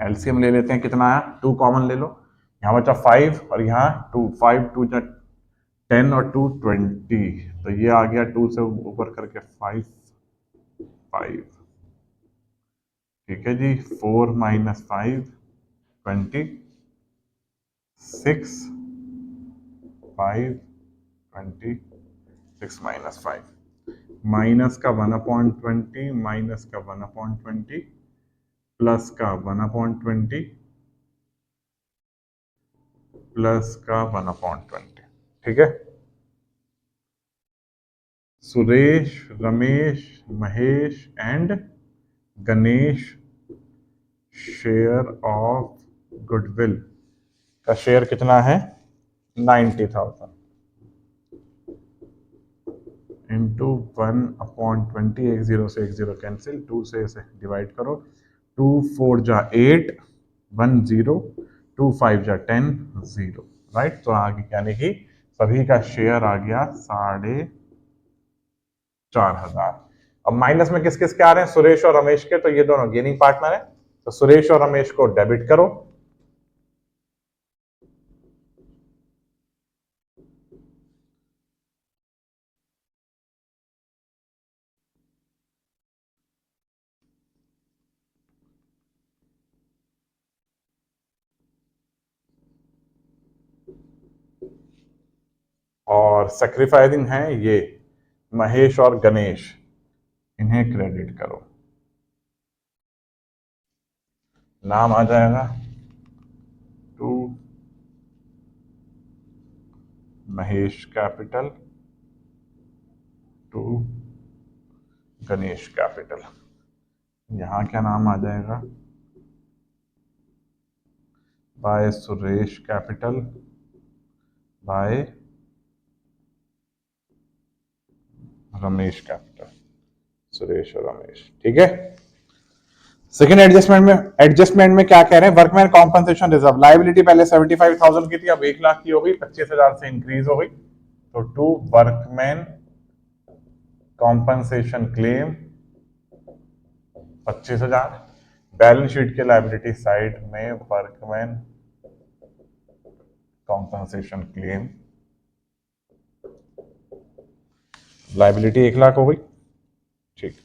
एलसीएम ले लेते हैं, कितना है? 2 कॉमन ले लो, यहाँ बचा 5 और यहाँ 2। 5 2 10 और 2 20, तो ये आ गया 2 से ऊपर करके 5 5। ठीक है जी। 4 - 5 20, 6 5 20, 6 - 5, माइनस का 1/20, माइनस का 1/20, प्लस का 1/20, प्लस का 1/20। ठीक है। Suresh, Ramesh, Mahesh and Ganesh share of goodwill का शेयर कितना है? 90,000 इंटू 1/20। एक जीरो से एक जीरो कैंसिल, 2 से इसे डिवाइड करो। 2 4 जा 8, 1 0, 2 5 जा 10, 0। राइट, तो आगे यानी कि सभी का शेयर आ गया 4,500। अब माइनस में किस किस के आ रहे हैं? सुरेश और रमेश के, तो ये दोनों गेनिंग पार्टनर है, तो सुरेश और रमेश को डेबिट करो। और सेक्रीफाइसिंग है ये महेश और गणेश, इन्हें क्रेडिट करो। नाम आ जाएगा to Mahesh capital, to Ganesh capital. यहां क्या नाम आ जाएगा? By Suresh capital, by Ramesh capital. Suresh और रमेश। ठीक है। सेकेंड एडजस्टमेंट में क्या कह रहे हैं? वर्कमैन कॉम्पनसेशन रिजर्व लाइबिलिटी पहले 75,000 की थी, अब 1 लाख की हो गई, 25,000 से इंक्रीज हो गई। तो to workman compensation claim 25,000। Balance sheet के लाइबिलिटी साइड में workman compensation claim liability 1 lakh हो गई। ठीक।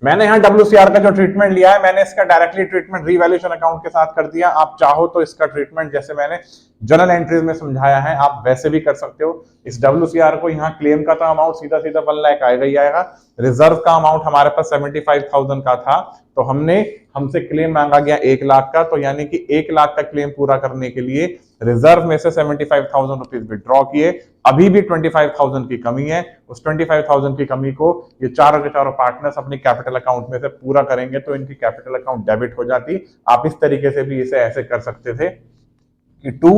मैंने यहाँ WCR का जो ट्रीटमेंट लिया है, मैंने इसका डायरेक्टली ट्रीटमेंट रीवैल्यूएशन अकाउंट के साथ कर दिया। आप चाहो तो इसका ट्रीटमेंट जैसे मैंने जर्नल एंट्रीज में समझाया है, आप वैसे भी कर सकते हो। इस WCR को यहाँ क्लेम का तो अमाउंट सीधा सीधा 1 लाख आएगा ही आएगा। रिजर्व का अमाउंट हमारे पास 75,000 का था, तो हमसे क्लेम मांगा गया 1 लाख का, तो यानी कि 1 लाख का क्लेम पूरा करने के लिए रिजर्व में से 75,000 रुपीज विड्रॉ किए। अभी भी 25,000 की कमी है। उस 25,000 की कमी को ये चारों के चारों पार्टनर्स अपनी कैपिटल अकाउंट में से पूरा करेंगे, तो इनकी कैपिटल अकाउंट डेबिट हो जाती। आप इस तरीके से भी इसे ऐसे कर सकते थे कि टू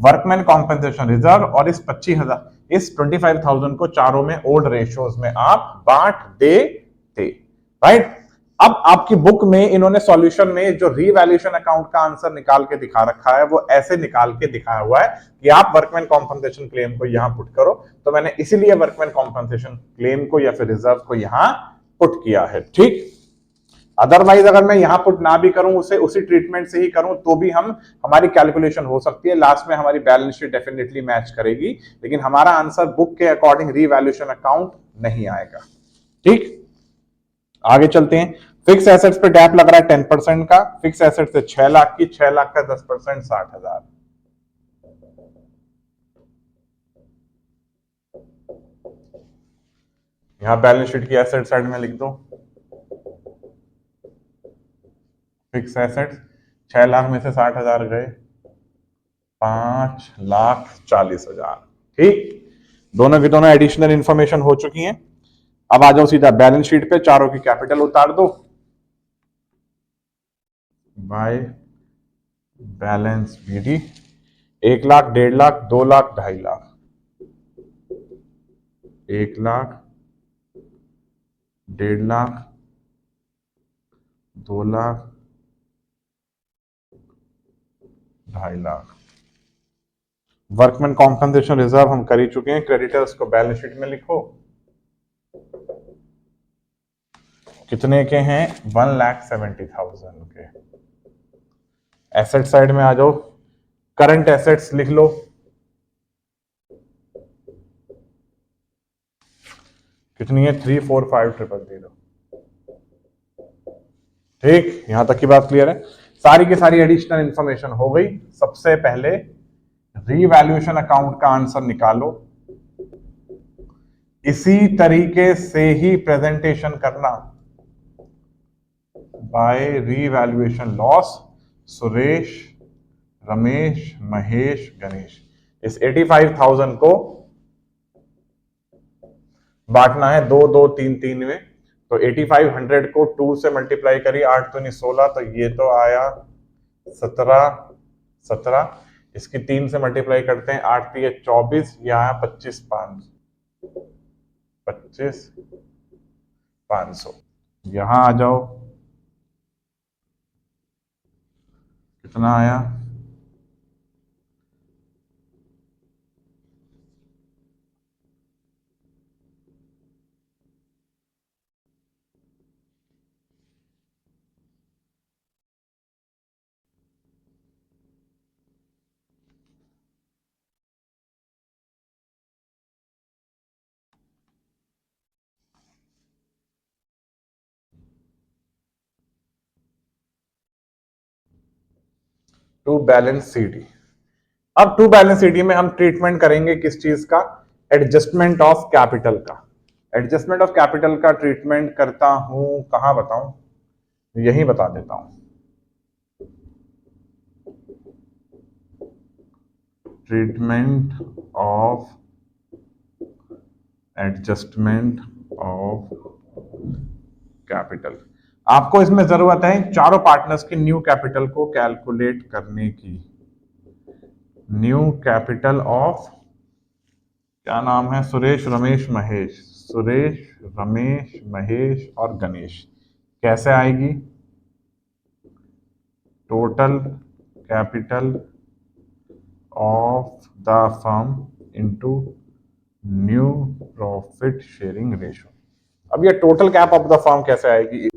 वर्कमैन कॉम्पेंसेशन रिजर्व, और इस 25,000 को चारों में ओल्ड रेशियोज में आप बांट देते, राइट। अब आपकी बुक में इन्होंने सॉल्यूशन में जो रीवैल्यूएशन अकाउंट का आंसर निकाल के दिखा रखा है, वो ऐसे निकाल के दिखाया हुआ है कि आप वर्कमैन कॉम्पेंसेशन क्लेम को यहां पुट करो। तो मैंने इसीलिए वर्कमैन कॉम्पेंसेशन क्लेम को या फिर रिजर्व को यहां पुट किया है, ठीक। अदरवाइज अगर मैं यहां पुट ना भी करूं, उसे उसी ट्रीटमेंट से ही करूं, तो भी हमारी कैलकुलेशन हो सकती है। लास्ट में हमारी बैलेंस शीट डेफिनेटली मैच करेगी, लेकिन हमारा आंसर बुक के अकॉर्डिंग रीवैल्यूएशन अकाउंट नहीं आएगा, ठीक। आगे चलते हैं। फिक्स एसेट्स पे डैप लग रहा है 10% का। फिक्स एसेट्स है 6 लाख की, 6 लाख का 10% 60,000। यहां बैलेंस शीट की एसेट साइड में लिख दो, फिक्स एसेट्स 6 लाख में से 60,000 गए, 5,40,000, ठीक। दोनों की दोनों एडिशनल इंफॉर्मेशन हो चुकी हैं। अब आ जाओ सीधा बैलेंस शीट पे, चारों की कैपिटल उतार दो by balance BD. 1 lakh, 1.5 lakh, 2 lakh, 2.5 lakh, 1 lakh, 1.5 lakh, 2 lakh, 2.5 lakh. Workman compensation reserve हम कर ही चुके हैं। क्रेडिटर्स को बैलेंस शीट में लिखो, कितने के हैं, 1,70,000 के। एसेट साइड में आ जाओ, करंट एसेट्स लिख लो, कितनी है, 345,000। ठीक, यहां तक की बात क्लियर है। सारी की सारी एडिशनल इंफॉर्मेशन हो गई। सबसे पहले रीवैल्यूएशन अकाउंट का आंसर निकालो, इसी तरीके से ही प्रेजेंटेशन करना by revaluation loss. Suresh, Ramesh, Mahesh, Ganesh, इस 85,000 को बांटना है 2 2 3 3 में। तो 8500 को 2 से मल्टीप्लाई करिए, 8 तो 16, तो ये तो आया 17 17। इसकी 3 से मल्टीप्लाई करते हैं, 8 3 24, ये आया 25,500। यहां आ जाओ, कितना आया, 2 बैलेंस सीडी। अब 2 बैलेंस सीडी में हम ट्रीटमेंट करेंगे किस चीज का, एडजस्टमेंट ऑफ कैपिटल का। एडजस्टमेंट ऑफ कैपिटल का ट्रीटमेंट करता हूं, कहां बताऊं, यही बता देता हूं। Treatment of adjustment of capital. आपको इसमें जरूरत है चारों पार्टनर्स की न्यू कैपिटल को कैलकुलेट करने की। न्यू कैपिटल ऑफ, क्या नाम है, सुरेश, रमेश, महेश। सुरेश, रमेश, महेश और गणेश। कैसे आएगी, total capital of the firm into new profit sharing ratio. अब ये total cap of the firm कैसे आएगी,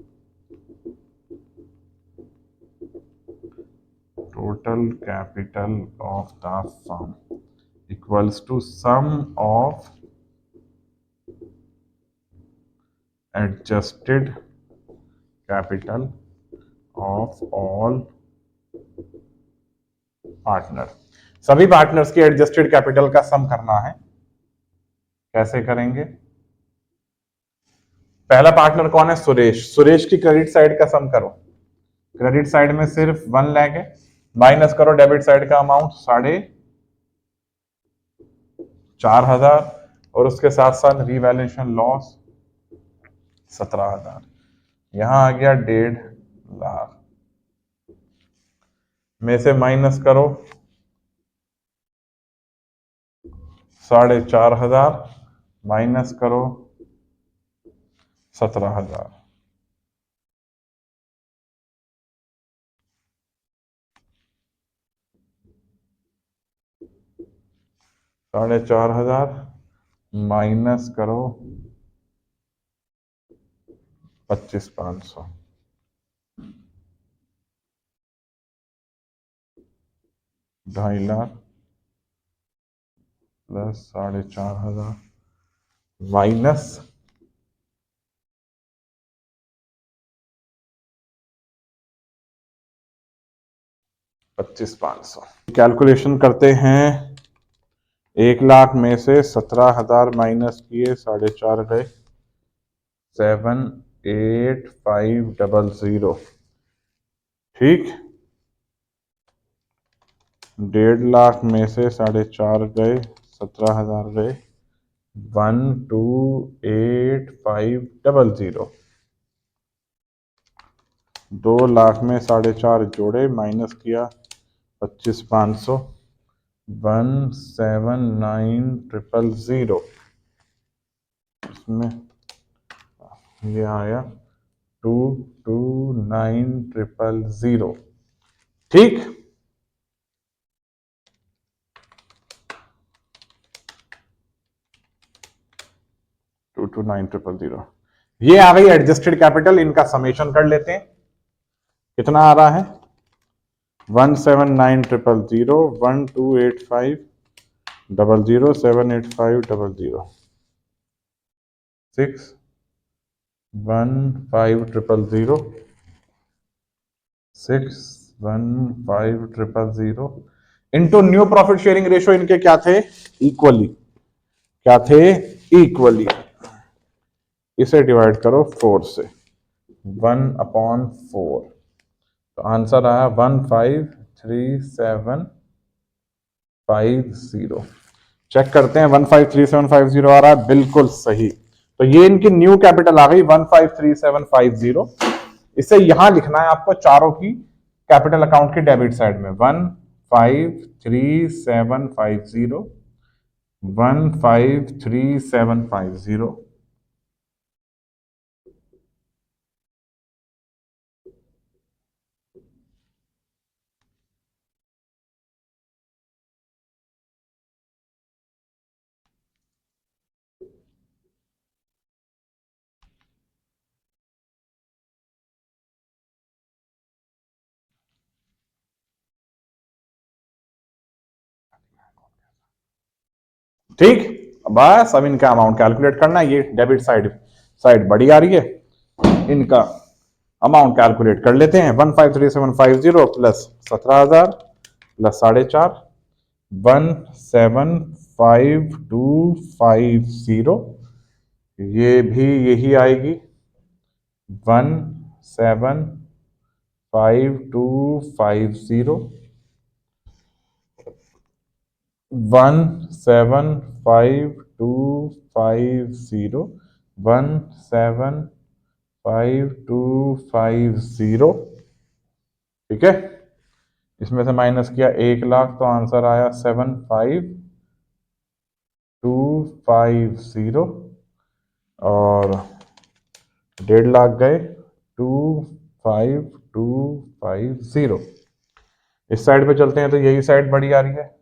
total capital of the firm equals to sum of adjusted capital of all partner. सभी पार्टनर्स की एडजस्टेड कैपिटल का sum करना है। कैसे करेंगे? पहला पार्टनर कौन है? सुरेश। सुरेश की क्रेडिट साइड का सम करो। क्रेडिट साइड में सिर्फ 1 लाख है, माइनस करो डेबिट साइड का अमाउंट 4,500 और उसके साथ साथ रिवैल्यूएशन लॉस 17,000। यहां आ गया 1.5 लाख में से माइनस करो 4,500 माइनस करो 17,000। $4,500 माइनस करो 25,500। 2.5 लाख प्लस 4,500 माइनस 25,500। कैलकुलेशन करते हैं। 1 लाख में से 17,000 माइनस किए 4.5 गए 7,8,500। ठीक। 1.5 लाख में से 4.5 गए 17,000 गए 1,28,500। 2 लाख में 4.5 जोड़े माइनस किया 25,500 1,79,000। इसमें ये आया 2,29,000। ठीक। 2,29,000 ये आ गई एडजस्टेड कैपिटल। इनका समेशन कर लेते हैं। कितना आ रहा है? 1,79,000 1,285,000 7,85,000 6,15,000 6,15,000 into new profit sharing ratio. इनके क्या थे? इक्वली। क्या थे? इक्वली। इसे डिवाइड करो 4 से 1/4। तो आंसर आया 1,537,50। चेक करते हैं 1,537,50 आ रहा है, बिल्कुल सही। तो ये इनकी न्यू कैपिटल आ गई 1,537,50। इसे यहां लिखना है आपको चारों की कैपिटल अकाउंट की डेबिट साइड में 1,537,50 1,537,50। ठीक। बस अब इनका अमाउंट कैलकुलेट करना है। ये डेबिट साइड साइड बड़ी आ रही है, इनका अमाउंट कैलकुलेट कर लेते हैं। 1,537,50 प्लस 17,000 प्लस 4.5 1,75250। ये भी यही आएगी 1,75250 1,75250 1,75250। ठीक है। इसमें से माइनस किया 1 लाख तो आंसर आया 7,5,250 और 1.5 लाख गए 2,5,250। इस साइड पे चलते हैं तो यही साइड बड़ी आ रही है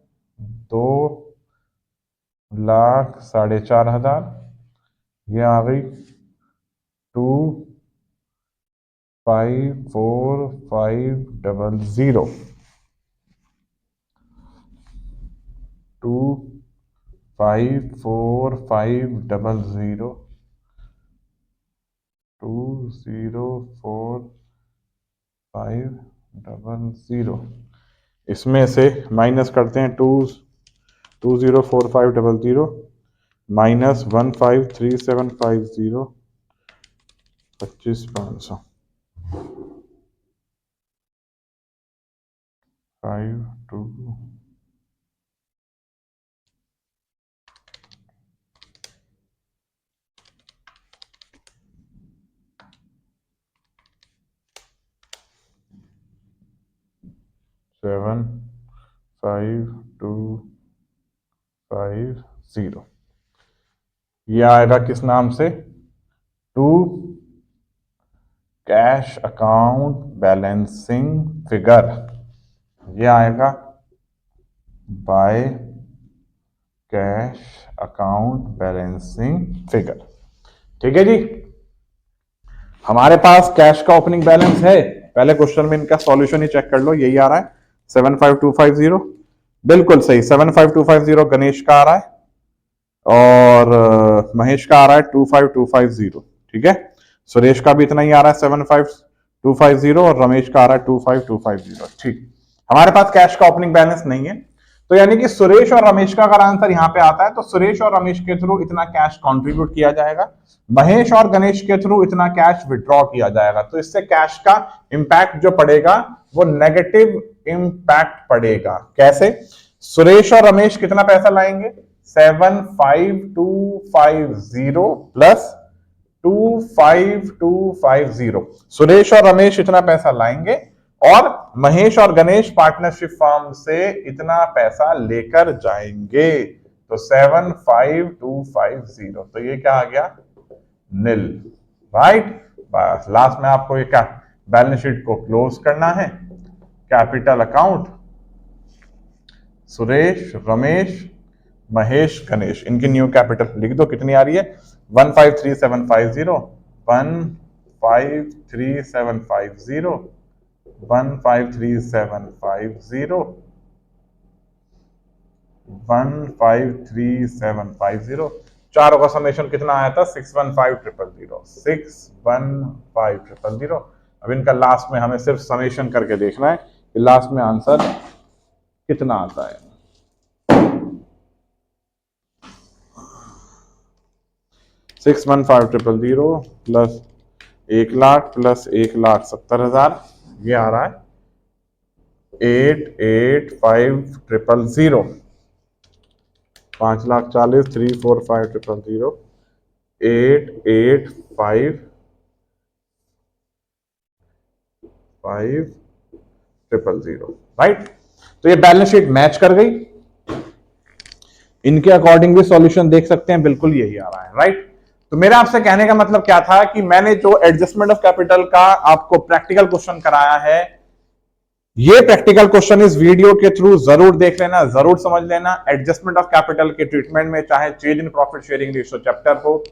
2,04,500। ये आ गई 2,54,500 2,54,500 204500। इसमें से माइनस करते हैं 204500 माइनस 153750 25,500 52 75250। ये आएगा किस नाम से? To cash account balancing figure. ये आएगा by cash account balancing figure. ठीक है जी, हमारे पास कैश का ओपनिंग बैलेंस है। पहले क्वेश्चन में इनका सॉल्यूशन ही चेक कर लो, यही आ रहा है 75250। बिल्कुल सही, 75250 गणेश का आ रहा है और महेश का आ रहा है 25250। ठीक है, सुरेश का भी इतना ही आ रहा है 75250 और रमेश का आ रहा है 25250। ठीक, हमारे पास कैश का ओपनिंग बैलेंस नहीं है, तो यानी कि सुरेश और रमेश का अगर आंसर यहां पे आता है तो सुरेश और रमेश के थ्रू इतना कैश कंट्रीब्यूट किया जाएगा, महेश और गणेश के थ्रू इतना कैश विड्रॉ किया जाएगा। तो इससे कैश का इंपैक्ट जो पड़ेगा वो नेगेटिव इंपैक्ट पड़ेगा। कैसे? सुरेश और रमेश कितना पैसा लाएंगे? 75250 प्लस 25250। सुरेश और रमेश इतना पैसा लाएंगे और महेश और गणेश पार्टनरशिप फर्म से इतना पैसा लेकर जाएंगे। तो 75250, तो ये क्या आ गया? नील। राइट, बस लास्ट में आपको ये क्या बैलेंस शीट को क्लोज करना है। कैपिटल अकाउंट सुरेश, रमेश, महेश, गणेश, इनकी न्यू कैपिटल लिख दो। कितनी आ रही है? 153750, 153750, 153750, 153750। चारों का समेशन कितना आया था? 615000, 615000। अब इनका लास्ट में हमें सिर्फ समेशन करके देखना है कि लास्ट में आंसर कितना आता है। 615000 प्लस 1,00,000 प्लस 1,70,000, ये आ रहा है 88500। 5,40,000 34500 885,500। राइट, तो ये बैलेंस शीट मैच कर गई। इनके अकॉर्डिंग भी सॉल्यूशन देख सकते हैं, बिल्कुल यही आ रहा है। राइट, तो मेरा आपसे कहने का मतलब क्या था कि मैंने जो एडजस्टमेंट ऑफ कैपिटल का आपको प्रैक्टिकल क्वेश्चन कराया है, ये प्रैक्टिकल क्वेश्चन इस वीडियो के थ्रू जरूर देख लेना, जरूर समझ लेना। एडजस्टमेंट ऑफ कैपिटल के ट्रीटमेंट में चाहे change in profit sharing ratio chapter हो,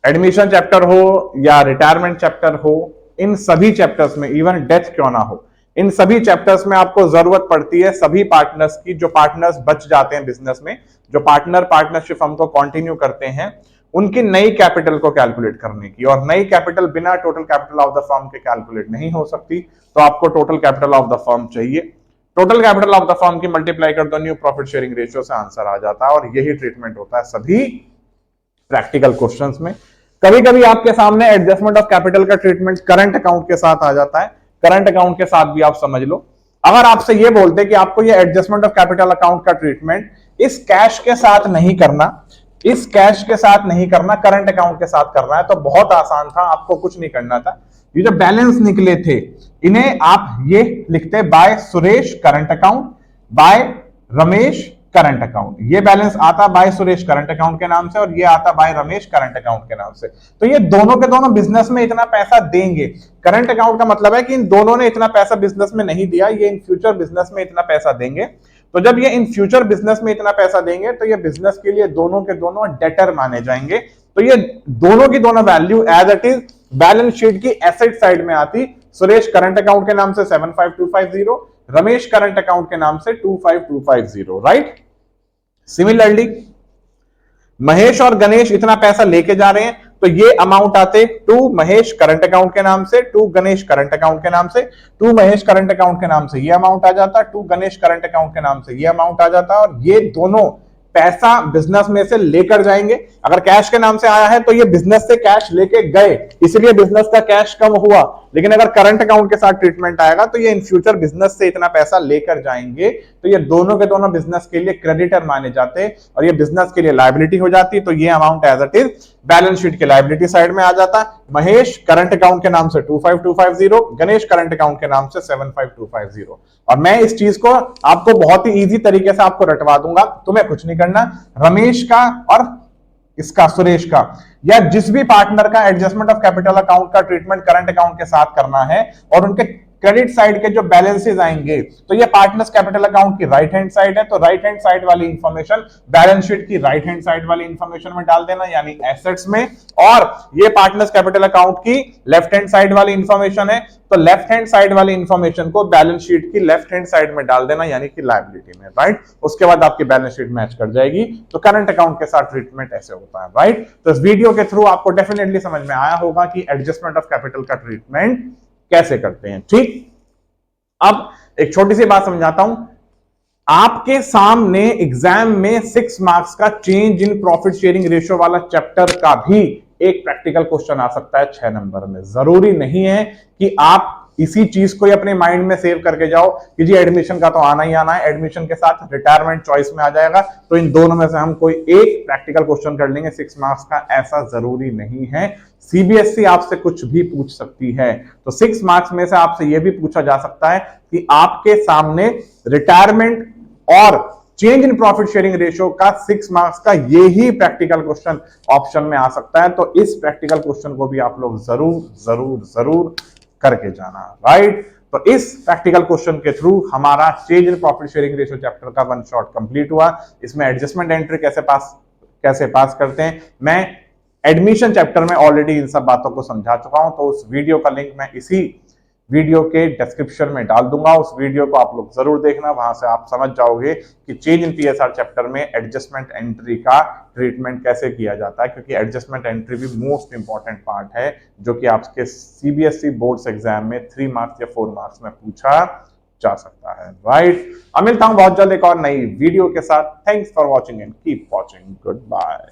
एडमिशन चैप्टर हो या रिटायरमेंट चैप्टर हो, इन सभी चैप्टर्स में, इवन डेथ क्यों ना हो, इन सभी चैप्टर्स में आपको जरूरत पड़ती है सभी पार्टनर्स की। जो पार्टनर्स बच जाते हैं बिजनेस में, जो पार्टनरशिप हम को कंटिन्यू करते हैं, उनकी नई कैपिटल को कैलकुलेट करने की। और नई कैपिटल बिना total capital of the firm के कैलकुलेट नहीं हो सकती, तो आपको total capital of the firm चाहिए। Total capital of the firm की मल्टीप्लाई कर दो न्यू प्रॉफिट शेयरिंग रेशियो से, आंसर आ जाता है। और यही ट्रीटमेंट होता है सभी प्रैक्टिकल क्वेश्चंस में। कभी कभी आपके सामने एडजस्टमेंट ऑफ कैपिटल का ट्रीटमेंट करंट अकाउंट के साथ आ जाता है, करंट अकाउंट के साथ भी आप समझ लो। अगर आपसे ये बोलते कि आपको ये एडजस्टमेंट ऑफ कैपिटल अकाउंट का ट्रीटमेंट इस कैश के साथ नहीं करना, इस कैश के साथ नहीं करना, करंट अकाउंट के साथ करना है, तो बहुत आसान था, आपको कुछ नहीं करना था। ये जो बैलेंस निकले थे इन्हें आप ये लिखते by Suresh current account, by Ramesh current account. ये बैलेंस आता बाय सुरेश करंट अकाउंट के नाम से और ये आता बाय रमेश करंट अकाउंट के नाम से। तो ये दोनों के दोनों बिजनेस में इतना पैसा देंगे। करंट अकाउंट का मतलब है कि इन दोनों ने इतना पैसा बिजनेस में नहीं दिया, ये इन फ्यूचर बिजनेस में इतना पैसा देंगे। तो जब ये इन फ्यूचर बिजनेस में इतना पैसा देंगे तो ये बिजनेस के लिए दोनों के दोनों डेटर माने जाएंगे। तो ये दोनों की दोनों value as it is balance sheet की एसेट साइड में आती। सुरेश करंट अकाउंट के नाम से 75250, रमेश करंट अकाउंट के नाम से 25250। राइट, सिमिलरली महेश और गणेश इतना पैसा लेके जा रहे हैं, तो तो ये अमाउंट आते टू महेश करंट अकाउंट के नाम से, टू गणेश करंट अकाउंट के नाम से, टू महेश करंट अकाउंट के नाम से ये अमाउंट आ जाता, टू गणेश करंट अकाउंट के नाम से ये अमाउंट आ जाता, और ये दोनों पैसा बिजनेस में से लेकर जाएंगे। अगर कैश के नाम से आया है तो ये बिजनेस से कैश लेके गए, इसलिए बिजनेस का कैश कम हुआ। लेकिन अगर करंट अकाउंट के साथ ट्रीटमेंट आएगा तो ये इन फ्यूचर बिजनेस से इतना पैसा लेकर जाएंगे, तो ये दोनों के दोनों बिजनेस के लिए क्रेडिटर माने जाते और ये बिजनेस के लिए लायबिलिटी हो जाती। तो ये amount as it is balance sheet के लायबिलिटी साइड में आ जाता। महेश करंट अकाउंट के नाम से 25250, गणेश करंट अकाउंट के नाम से 75250। और मैं इस चीज को आपको बहुत ही इजी तरीके से आपको रटवा दूंगा, तुम्हें कुछ नहीं करना। रमेश का और इसका सुरेश का या जिस भी पार्टनर का एडजस्टमेंट ऑफ कैपिटल अकाउंट का ट्रीटमेंट करंट अकाउंट के साथ करना है और उनके क्रेडिट साइड के जो बैलेंसेस आएंगे, तो ये पार्टनर्स कैपिटल अकाउंट की राइट हैंड साइड है, तो राइट हैंड साइड वाली इंफॉर्मेशन बैलेंस शीट की राइट हैंड साइड वाली इंफॉर्मेशन में डाल देना, यानी एसेट्स में। और ये पार्टनर्स कैपिटल अकाउंट की लेफ्ट हैंड साइड वाली इंफॉर्मेशन है, तो लेफ्ट हैंड साइड वाली इंफॉर्मेशन को बैलेंस शीट की लेफ्ट हैंड साइड में डाल देना, यानी कि लायबिलिटी में, राइट। उसके बाद आपकी बैलेंस शीट मैच कर जाएगी। तो करंट अकाउंट के साथ ट्रीटमेंट ऐसे होता है, राइट। तो इस वीडियो के थ्रू आपको डेफिनेटली समझ में आया होगा कि एडजस्टमेंट ऑफ कैपिटल का ट्रीटमेंट कैसे करते हैं, ठीक। अब एक छोटी सी बात समझाता हूं। आपके सामने एग्जाम में 6 मार्क्स का change in profit sharing ratio वाला चैप्टर का भी एक प्रैक्टिकल क्वेश्चन आ सकता है 6 नंबर में। जरूरी नहीं है कि आप इसी चीज को अपने माइंड में सेव करके जाओ कि जी एडमिशन का तो आना ही आना है, एडमिशन के साथ रिटायरमेंट चॉइस में आ जाएगा, तो इन दोनों में से हम कोई एक प्रैक्टिकल क्वेश्चन कर लेंगे 6 मार्क्स का, ऐसा जरूरी नहीं है। सीबीएसई आपसे कुछ भी पूछ सकती है। तो 6 मार्क्स में से आपसे यह भी पूछा जा सकता है कि आपके सामने रिटायरमेंट और change in profit sharing ratio का 6 मार्क्स का यही प्रैक्टिकल क्वेश्चन ऑप्शन में आ सकता है। तो इस प्रैक्टिकल क्वेश्चन को भी आप लोग जरूर जरूर जरूर करके जाना, राइट। तो इस प्रैक्टिकल क्वेश्चन के थ्रू हमारा change in profit sharing ratio chapter का 1 शॉट कंप्लीट हुआ। इसमें एडजस्टमेंट एंट्री कैसे पास करते हैं, मैं एडमिशन चैप्टर में ऑलरेडी इन सब बातों को समझा चुका हूं, तो उस वीडियो का लिंक मैं इसी वीडियो के डिस्क्रिप्शन में डाल दूंगा। उस वीडियो को आप लोग जरूर देखना, वहां से आप समझ जाओगे कि चेंज इन पीएसआर चैप्टर में एडजस्टमेंट एंट्री का ट्रीटमेंट कैसे किया जाता है, क्योंकि एडजस्टमेंट एंट्री भी मोस्ट इंपॉर्टेंट पार्ट है जो कि आपके सीबीएसई बोर्ड्स एग्जाम में 3 मार्क्स या 4 मार्क्स में पूछा जा सकता है, राइट। अब मिलता हूं बहुत जल्द एक और नई वीडियो के साथ। Thanks for watching and keep watching. Good bye.